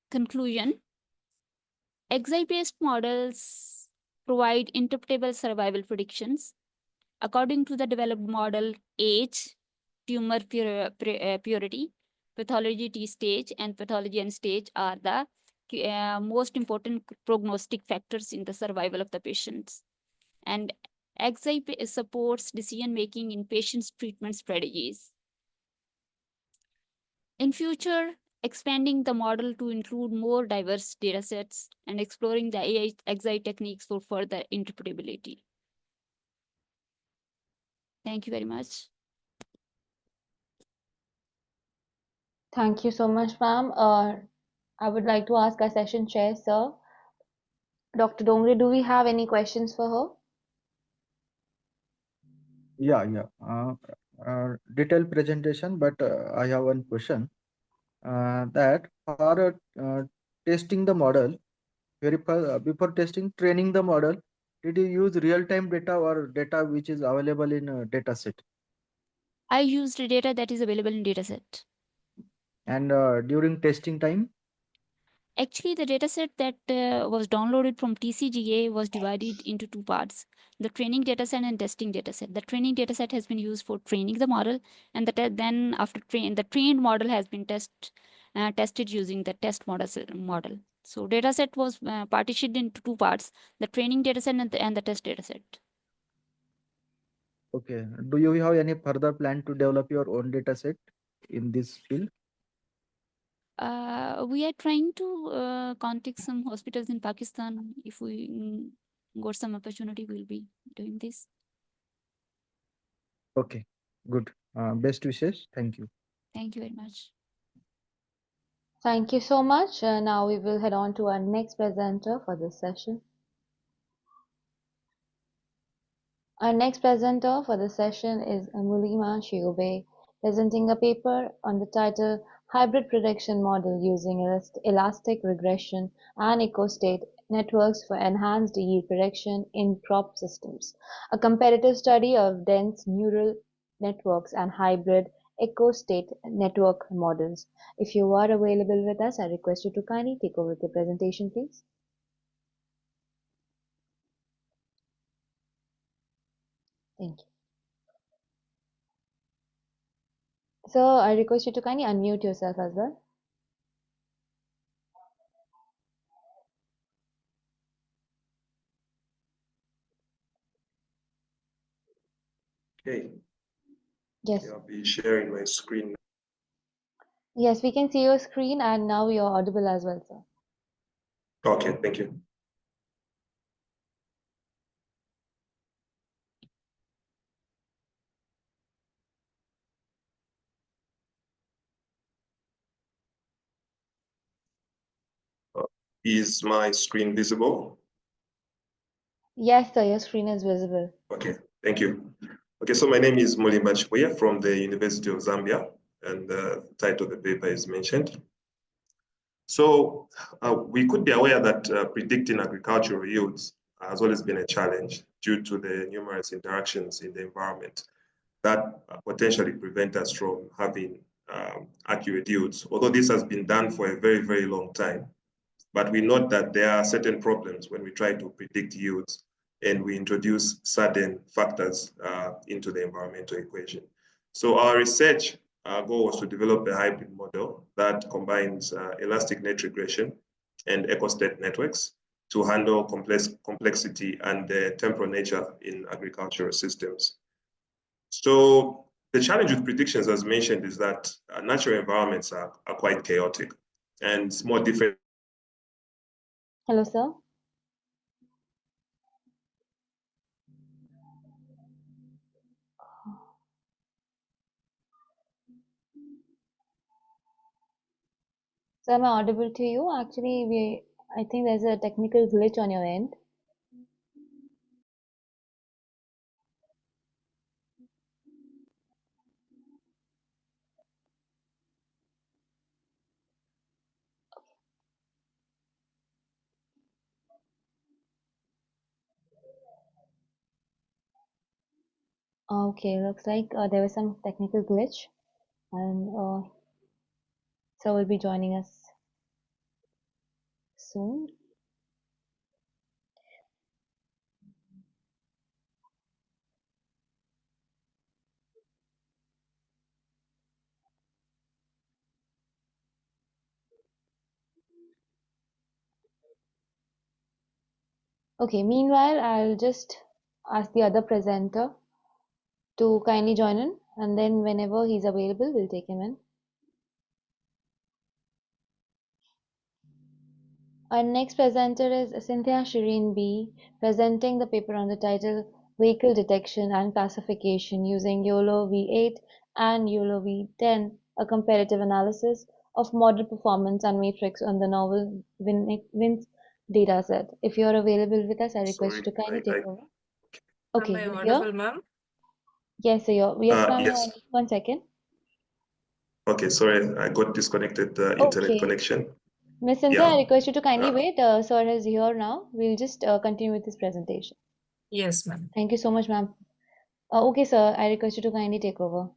Conclusion: XI-based models provide interpretable survival predictions. According to the developed model, age, tumor purity, pathology T stage, and pathology N stage are the most important prognostic factors in the survival of the patients. And XI supports decision-making in patients' treatment strategies. In future, expanding the model to include more diverse datasets and exploring the AI XI techniques for further interpretability. Thank you very much. Thank you so much, ma'am. I would like to ask our session chair, sir, Dr. Dongre, do we have any questions for her? Yeah. Detailed presentation, but I have one question. That for testing the model, before testing, training the model, did you use real-time data or data which is available in a data set? I used data that is available in dataset. And during testing time? Actually, the dataset that was downloaded from TCGA was divided into two parts: the training dataset and testing dataset. The training dataset has been used for training the model, and then after the trained model has been tested using the test model. So dataset was partitioned into two parts: the training dataset and the test dataset. Okay. Do you have any further plan to develop your own dataset in this field? We are trying to contact some hospitals in Pakistan. If we got some opportunity, we'll be doing this. Okay, good. Best wishes. Thank you. Thank you very much. Thank you so much. Now we will head on to our next presenter for this session. Our next presenter for the session is Amulima Shiobe, presenting a paper on the title Hybrid Prediction Model Using Elastic Regression and Echo-State Networks for Enhanced Yield Prediction in Crop Systems, a comparative study of dense neural networks and hybrid echo-state network models. If you are available with us, I request you to kindly take over the presentation, please. Thank you. So I request you to kindly unmute yourself as well. Okay, Yes. I'll be sharing my screen. Yes, we can see your screen and now you're audible as well, sir. Okay, thank you. Is my screen visible? Yes, sir, your screen is visible. Okay, thank you. Okay, so my name is Mulimba Chikuya from the University of Zambia, and the title of the paper is mentioned. So we could be aware that predicting agricultural yields has always been a challenge due to the numerous interactions in the environment that potentially prevent us from having accurate yields, although this has been done for a very, very long time. But we note that there are certain problems when we try to predict yields and we introduce certain factors into the environmental equation. So our research goal was to develop a hybrid model that combines elastic net regression and ecostate networks to handle complexity and the temporal nature in agricultural systems. So the challenge with predictions, as mentioned, is that natural environments are quite chaotic, and it's more different. Hello, sir. So am I audible to you? Actually, I think there's a technical glitch on your end. Okay, looks like there was some technical glitch, and so will be joining us soon. Okay, meanwhile, I'll just ask the other presenter to kindly join in, and then whenever he's available, we'll take him in. Our next presenter is Cynthia Shireen B, presenting the paper on the title Vehicle Detection and Classification using YOLO V8 and YOLO V10, a comparative analysis of model performance and matrix on the novel WINS dataset. If you're available with us, I request you to kindly take over. Okay, Am I you're audible, here? ma'am? Yes, so yes, ma'am, Yes. 1 second. Okay, sorry, I got disconnected internet Okay. connection. Miss Cynthia, Yeah. I request you to kindly wait. Sir is here now. We'll just continue with this presentation. Yes, ma'am. Thank you so much, ma'am. Okay, sir, I request you to kindly take over.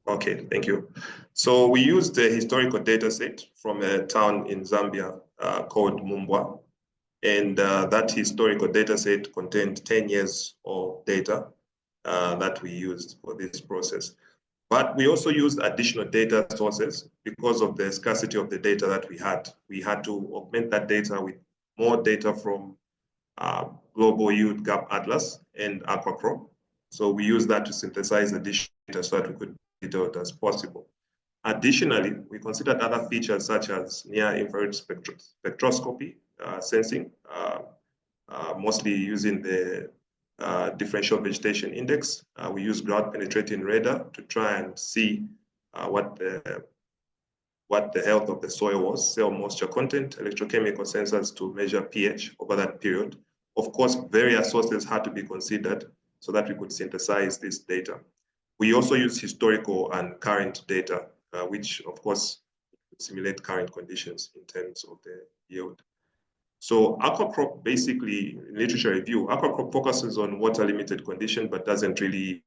Okay, thank you. So we used a historical data set from a town in Zambia called Mumbwa. And that historical data set contained 10 years of data that we used for this process. But we also used additional data sources because of the scarcity of the data that we had. We had to augment that data with more data from Global Yield Gap Atlas and Aquacrop. So we used that to synthesize additional data so that we could be detailed as possible. Additionally, we considered other features such as near-infrared spectroscopy sensing, mostly using the differential vegetation index. We use ground-penetrating radar to try and see what the health of the soil was, soil moisture content, electrochemical sensors to measure pH over that period. Of course, various sources had to be considered so that we could synthesize this data. We also use historical and current data, which of course simulate current conditions in terms of the yield. So aquacrop, basically, in literature review, aquacrop focuses on water limited condition, but doesn't really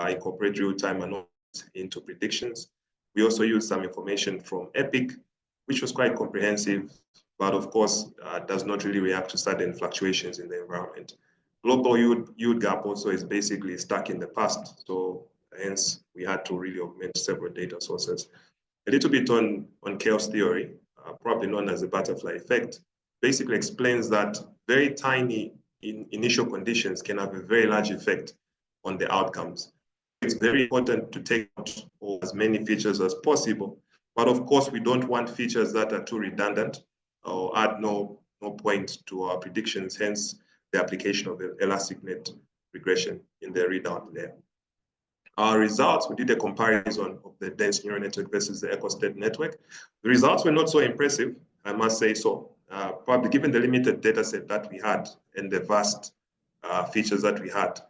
incorporate real-time analysis into predictions. We also use some information from EPIC, which was quite comprehensive, but of course, does not really react to sudden fluctuations in the environment. Global yield gap also is basically stuck in the past. So hence, we had to really augment several data sources. A little bit on chaos theory, probably known as the butterfly effect, basically explains that very tiny initial conditions can have a very large effect on the outcomes. It's very important to take out as many features as possible, but of course, we don't want features that are too redundant or add no point to our predictions, hence the application of the elastic net regression in the readout layer. Our results, we did a comparison of the dense neural network versus the ecostate network. The results were not so impressive, I must say so. probably given the limited data set that we had and the vast features that we had,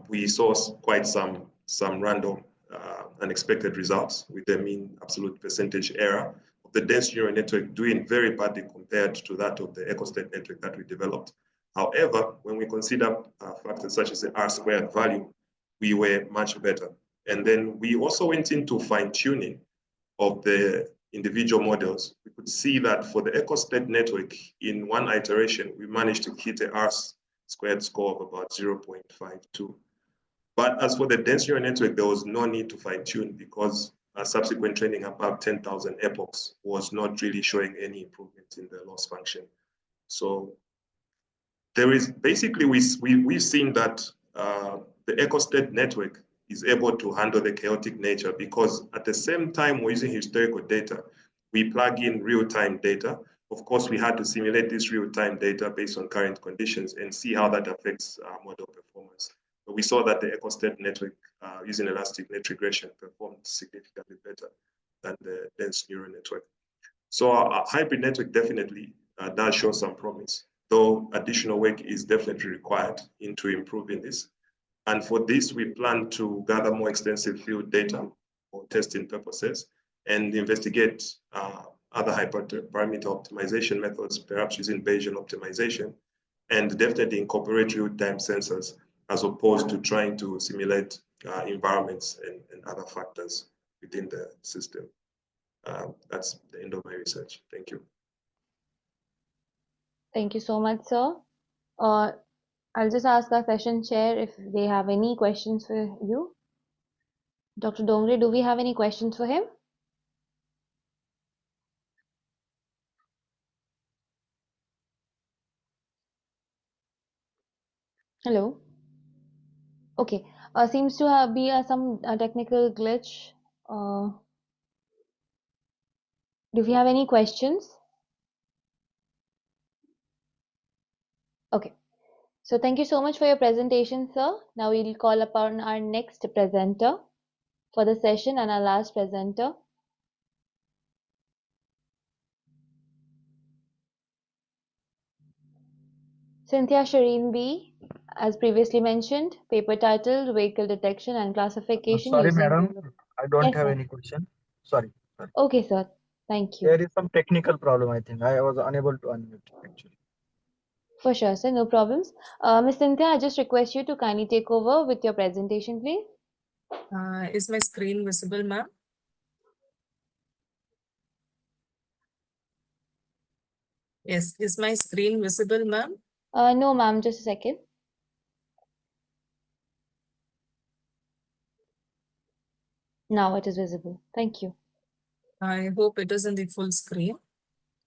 we saw quite some random unexpected results with the mean absolute percentage error of the dense neural network doing very badly compared to that of the echo-state network that we developed. However, when we consider factors such as the R-squared value, we were much better. And then we also went into fine-tuning of the individual models. We could see that for the echo-state network, in one iteration, we managed to hit a R-squared score of about 0.52. But as for the dense neural network, there was no need to fine-tune because subsequent training above 10,000 epochs was not really showing any improvement in the loss function. So there is basically, we've seen that the echo-state network is able to handle the chaotic nature because at the same time we're using historical data, we plug in real-time data. Of course, we had to simulate this real-time data based on current conditions and see how that affects model performance. But we saw that the echo-state network using elastic net regression performed significantly better than the dense neural network. So our hybrid network definitely does show some promise, though additional work is definitely required into improving this. And for this, we plan to gather more extensive field data for testing purposes and investigate other hyperparameter optimization methods, perhaps using Bayesian optimization, and definitely incorporate real-time sensors as opposed to trying to simulate environments and other factors within the system. That's the end of my research. Thank you. Thank you so much, sir. I'll just ask our session chair if they have any questions for you. Dr. Dongre, do we have any questions for him? Hello. Okay. Seems to be some technical glitch. Do we have any questions? Okay. So thank you so much for your presentation, sir. Now we'll call upon our next presenter for the session and our last presenter. Cynthia Shireen B, as previously mentioned, paper titled Vehicle Detection and Classification Sorry, using... madam, I don't Yes, have sir. any question. Sorry. Okay, sir. Thank you. There is some technical problem, I think. I was unable to unmute, actually. For sure, sir. No problems. Ms. Cynthia, I just request you to kindly take over with your presentation, please. Is my screen visible, ma'am? Yes, is my screen visible, ma'am? No, ma'am, just a second. Now it is visible. Thank you. I hope it is in the full screen.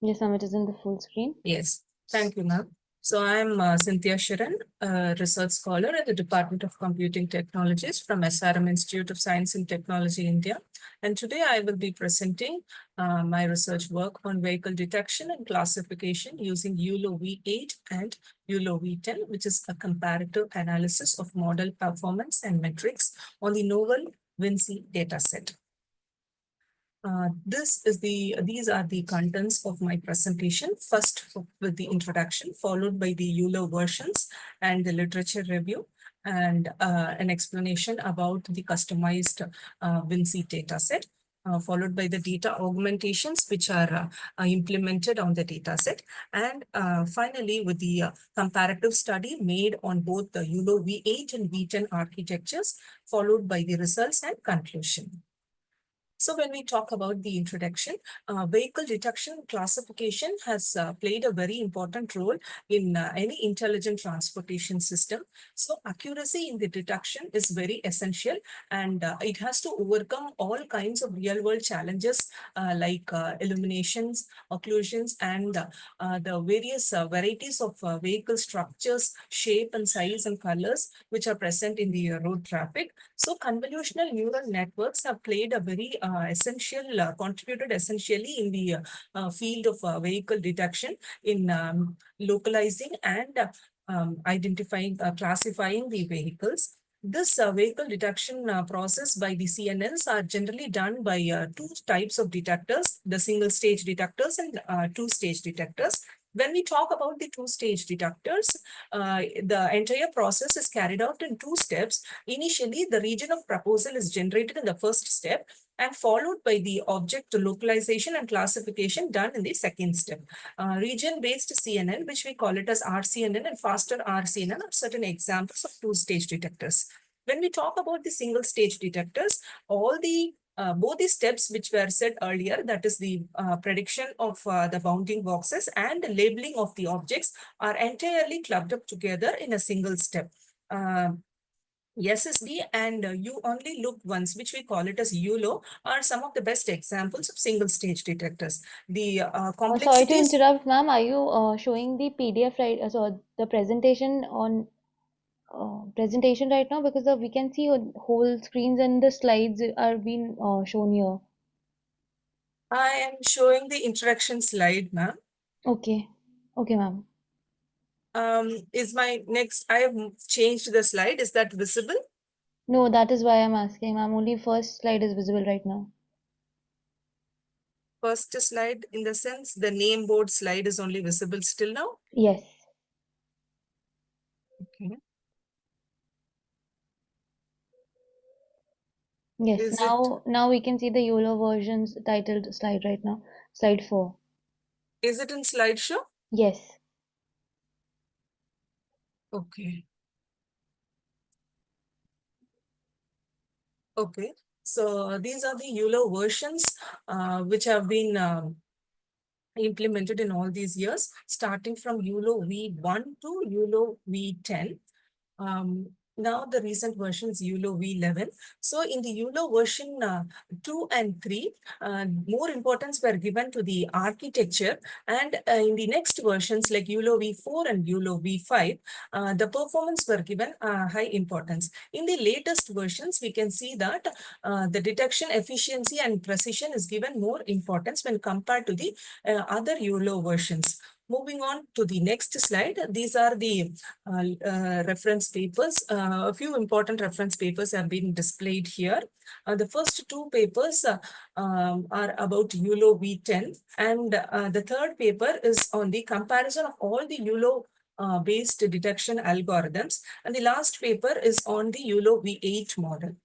Yes, ma'am, it is in the full screen. Yes, thank you, ma'am. So I'm Cynthia Shiran, a research scholar at the Department of Computing Technologies from SRM Institute of Science and Technology, India. And today I will be presenting my research work on vehicle detection and classification using ULO V8 and ULO V10, which is a comparative analysis of model performance and metrics on the novel Vinci dataset. These are the contents of my presentation. First, with the introduction, followed by the ULO versions and the literature review, and an explanation about the customized Vinci dataset, followed by the data augmentations which are implemented on the dataset, and finally with the comparative study made on both the ULO V8 and V10 architectures, followed by the results and conclusion. So when we talk about the introduction, vehicle detection classification has played a very important role in any intelligent transportation system. So accuracy in the detection is very essential, and it has to overcome all kinds of real world challenges like illuminations, occlusions, and the various varieties of vehicle structures, shape and size and colors which are present in the road traffic. So convolutional neural networks have played a very contributed essentially in the field of vehicle detection in localizing and identifying, classifying the vehicles. This vehicle detection process by the CNNs are generally done by two types of detectors, the single stage detectors and two-stage detectors. When we talk about the two-stage detectors, the entire process is carried out in two steps. Initially, the region of proposal is generated in the first step and followed by the object localization and classification done in the second step. Region-based CNN, which we call it as RCNN and faster RCNN, are certain examples of two-stage detectors. When we talk about the single-stage detectors, all the both the steps which were said earlier, that is the prediction of the bounding boxes and labeling of the objects, are entirely clubbed up together in a single step. SSD and you only look once, which we call it as ULO, are some of the best examples of single stage detectors. The Sorry to complexities. interrupt, ma'am. Are you showing the PDF right? So the presentation on presentation right now, because we can see whole screens and the slides are being shown here. I am showing the introduction slide, ma'am. Okay, okay, ma'am. Is my next, I have changed the slide. Is that visible? No, that is why I'm asking, ma'am. Only first slide is visible right now. First slide, in the sense the name board slide is only visible still now? Yes. Okay. Yes. Is it, Now we can see the YOLO versions titled slide right now. Slide 4. is it in slideshow? Yes. Okay. Okay. So these are the YOLO versions which have been implemented in all these years, starting from YOLO V1 to YOLO V10. Now the recent version is YOLO V11. So in the YOLO version 2 and 3, more importance were given to the architecture, and in the next versions like YOLO V4 and YOLO V5, the performance were given high importance. In the latest versions, we can see that the detection efficiency and precision is given more importance when compared to the other YOLO versions. Moving on to the next slide, these are the reference papers. A few important reference papers have been displayed here. The first two papers are about YOLO V10, and the third paper is on the comparison of all the YOLO based detection algorithms, and the last paper is on the YOLO V8 model.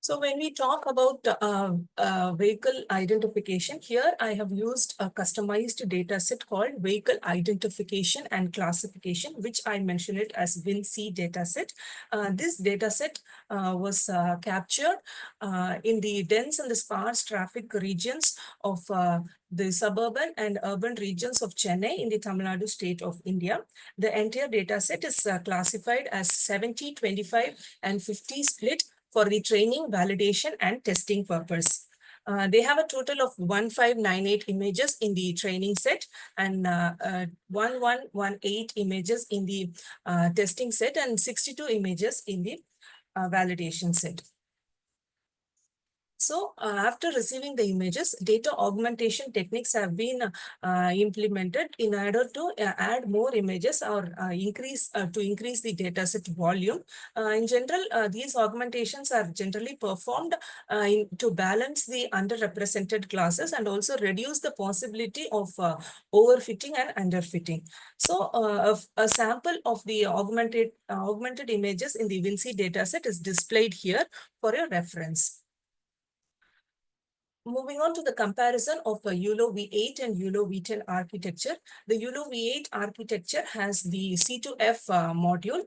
So when we talk about vehicle identification, here I have used a customized data set called vehicle identification and classification, which I mention it as VINC data set. This data set was captured in the dense and the sparse traffic regions of the suburban and urban regions of Chennai in the Tamil Nadu state of India. The entire data set is classified as 70, 25, and 50 split for the training, validation, and testing purpose. They have a total of 1598 images in the training set and 1118 images in the testing set and 62 images in the validation set. So after receiving the images, data augmentation techniques have been implemented in order to add more images or increase the data set volume. In general, these augmentations are generally performed to balance the underrepresented classes and also reduce the possibility of overfitting and underfitting. So a sample of the augmented images in the VINCI dataset is displayed here for your reference. Moving on to the comparison of a YOLO V8 and YOLO V10 architecture. The YOLO V8 architecture has the C2F module,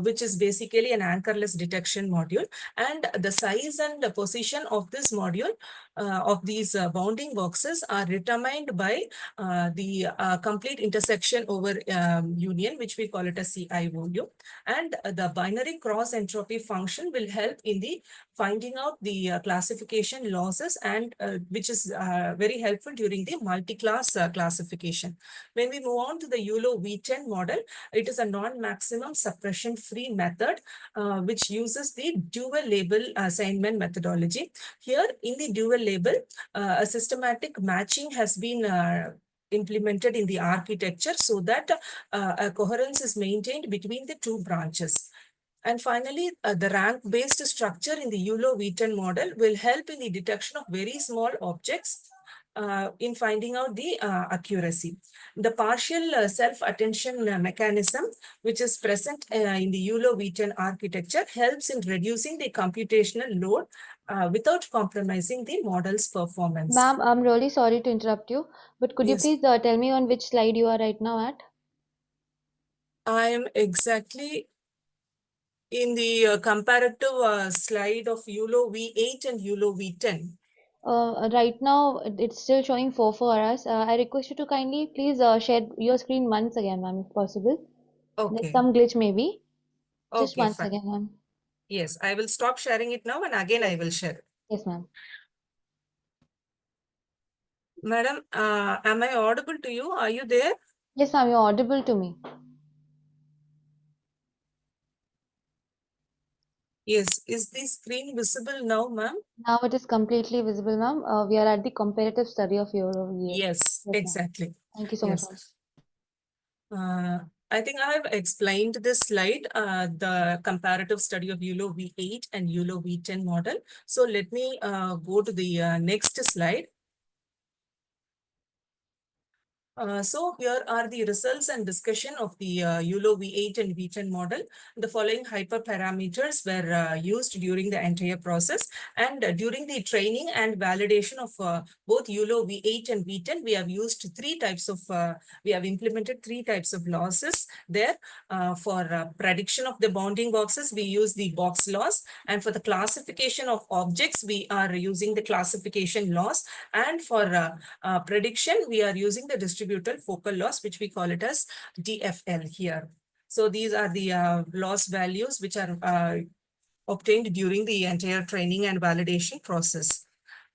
which is basically an anchorless detection module. And the size and the position of this module, of these bounding boxes, are determined by the complete intersection over union, which we call it a CIOU. And the binary cross entropy function will help in the finding out the classification losses, and which is very helpful during the multi-class classification. When we move on to the YOLO V10 model, it is a non-maximum suppression-free method which uses the dual label assignment methodology. Here in the dual label, a systematic matching has been implemented in the architecture so that a coherence is maintained between the two branches. And finally, the rank-based structure in the ULO V10 model will help in the detection of very small objects in finding out the accuracy. The partial self-attention mechanism, which is present in the ULO V10 architecture, helps in reducing the computational load without compromising the model's performance. Ma'am, I'm really sorry to interrupt you, but could you please tell me on which slide you are right now at? I am exactly in the comparative slide of ULO V8 and ULO V10. Right now, it's still showing 4 for us. I request you to kindly please share your screen once again, ma'am, if possible. Okay. There's some glitch maybe. Just Okay, once fine. again, ma'am. Yes, I will stop sharing it now and again I will share. Yes, ma'am. Madam, am I audible to you? Are you there? Yes, ma'am, you're audible to me. Yes. Is the screen visible now, ma'am? Now it is completely visible, ma'am. We are at the comparative study of your VA. Yes, exactly. Thank you so much, ma'am. I think I have explained this slide, the comparative study of ULO V8 and ULO V10 model. So let me go to the next slide. So here are the results and discussion of the ULO V8 and V10 model. The following hyperparameters were used during the entire process, and during the training and validation of both ULO V8 and V10, we have used we have implemented three types of losses there. For prediction of the bounding boxes, we use the box loss, and for the classification of objects, we are using the classification loss, and for prediction, we are using the distributed focal loss, which we call it as DFL here. So these are the loss values which are obtained during the entire training and validation process.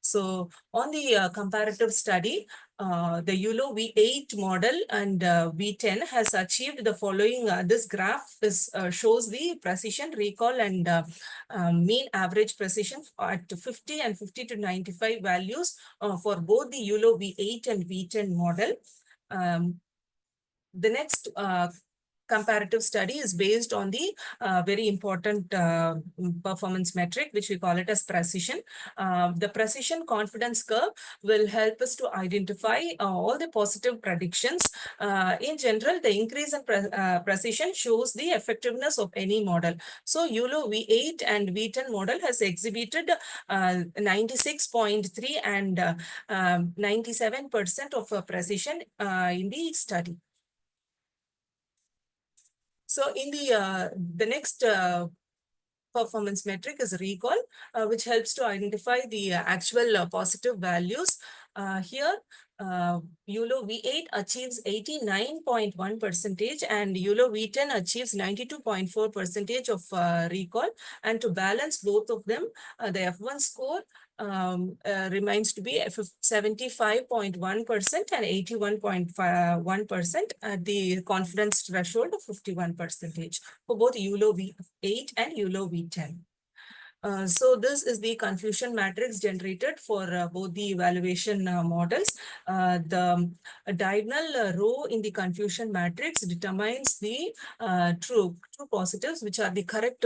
So on the comparative study, the ULO V8 model and V10 has achieved the following. This graph shows the precision, recall, and mean average precision at 50 and 50 to 95 values for both the ULO V8 and V10 model. The next comparative study is based on the very important performance metric, which we call it as precision. The precision confidence curve will help us to identify all the positive predictions. In general, the increase in precision shows the effectiveness of any model. So ULO V8 and V10 model has exhibited 96.3 and 97% of precision in the study. So in the next performance metric is recall, which helps to identify the actual positive values. Here, ULO V8 achieves 89.1% and ULO V10 achieves 92.4% of recall. And to balance both of them, the F1 score remains to be 75.1% and 81.1% at the confidence threshold of 51% for both ULO V8 and ULO V10. So this is the confusion matrix generated for both the evaluation models. The diagonal row in the confusion matrix determines the true positives, which are the correct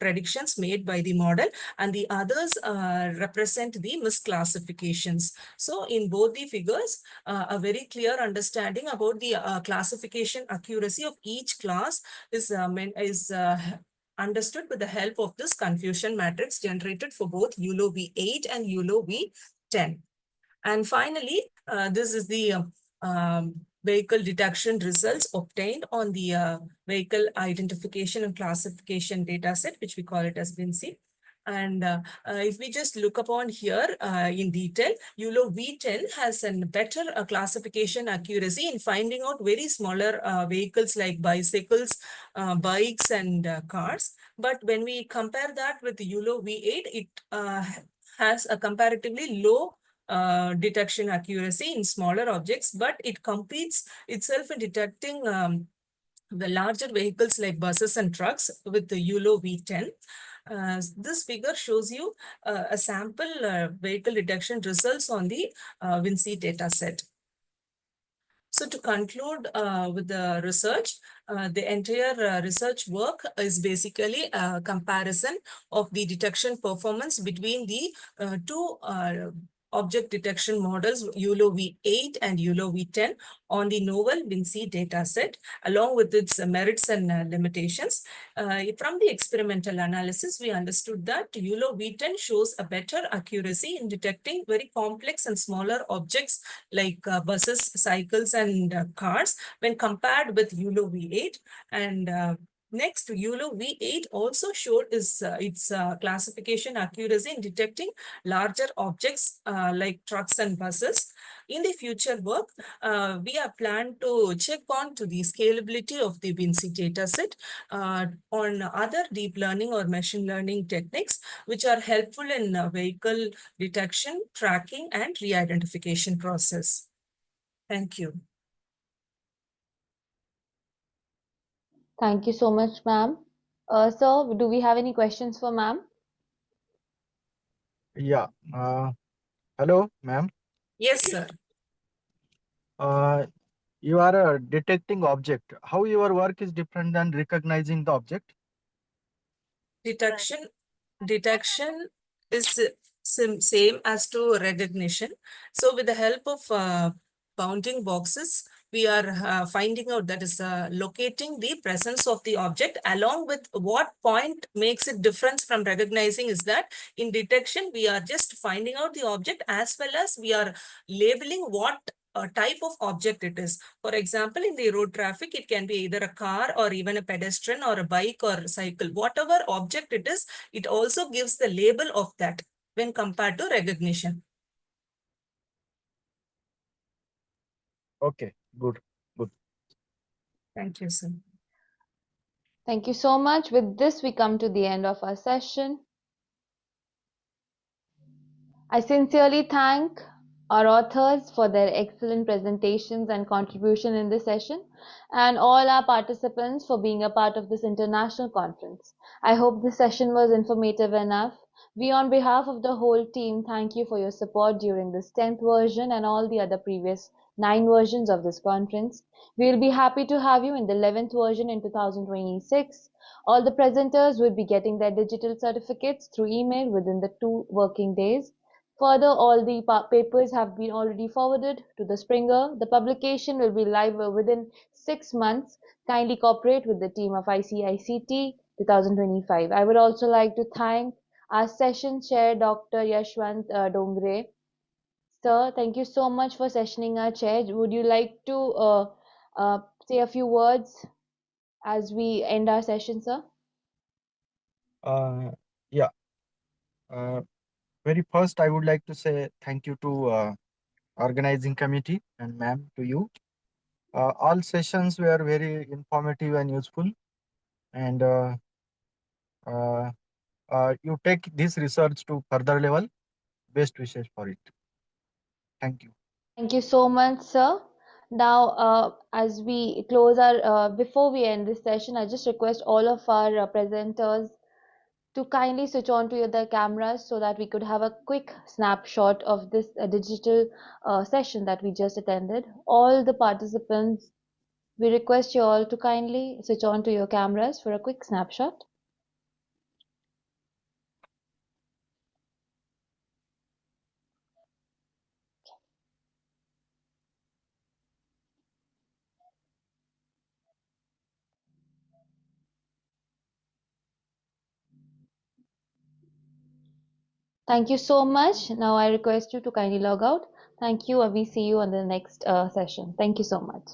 predictions made by the model, and the others represent the misclassifications. So in both the figures, a very clear understanding about the classification accuracy of each class is understood with the help of this confusion matrix generated for both ULO V8 and ULO V10. And finally, this is the vehicle detection results obtained on the vehicle identification and classification data set, which we call it as VINCI. And if we just look upon here in detail, ULO V10 has a better classification accuracy in finding out very smaller vehicles like bicycles, bikes, and cars. But when we compare that with ULO V8, it has a comparatively low detection accuracy in smaller objects, but it competes itself in detecting the larger vehicles like buses and trucks with the ULO V10. This figure shows you a sample vehicle detection results on the VINCI data set. So to conclude with the research, the entire research work is basically a comparison of the detection performance between the two object detection models, ULO V8 and ULO V10, on the novel Vinci dataset, along with its merits and limitations. From the experimental analysis, we understood that ULO V10 shows a better accuracy in detecting very complex and smaller objects like buses, cycles, and cars when compared with ULO V8. And next, ULO V8 also showed its classification accuracy in detecting larger objects like trucks and buses. In the future work, we are planned to check on to the scalability of the Vinci dataset on other deep learning or machine learning techniques, which are helpful in vehicle detection, tracking, and re-identification process. Thank you. Thank you so much, ma'am. Sir, do we have any questions for ma'am? Yeah. Hello, ma'am. Yes, sir. You are detecting object. How your work is different than recognizing the object? Detection is same as to recognition. So with the help of bounding boxes, we are finding out, that is locating the presence of the object. Along with what point makes it difference from recognizing is that in detection, we are just finding out the object, as well as we are labeling what type of object it is. For example, in the road traffic, it can be either a car or even a pedestrian or a bike or a cycle. Whatever object it is, it also gives the label of that when compared to recognition. Okay, good, good. Thank you, sir. Thank you so much. With this, we come to the end of our session. I sincerely thank our authors for their excellent presentations and contribution in this session, and all our participants for being a part of this international conference. I hope this session was informative enough. We, on behalf of the whole team, thank you for your support during this 10th version and all the other previous 9 versions of this conference. We will be happy to have you in the 11th version in 2026. All the presenters will be getting their digital certificates through email within the 2 working days. Further, all the papers have been already forwarded to the Springer. The publication will be live within 6 months. Kindly cooperate with the team of ICICT 2025. I would also like to thank our session chair, Dr. Yashwant Dongre. Sir, thank you so much for sessioning our chair. Would you like to say a few words as we end our session, sir? Yeah. Very first, I would like to say thank you to organizing committee and ma'am, to you. All sessions were very informative and useful, and uh, you take this research to further level. Best wishes for it. Thank you. Thank you so much, sir. Now, as we close our, before we end this session, I just request all of our presenters to kindly switch on to their cameras so that we could have a quick snapshot of this digital session that we just attended. All the participants, we request you all to kindly switch on to your cameras for a quick snapshot. Thank you so much. Now I request you to kindly log out. Thank you. We see you on the next session. Thank you so much.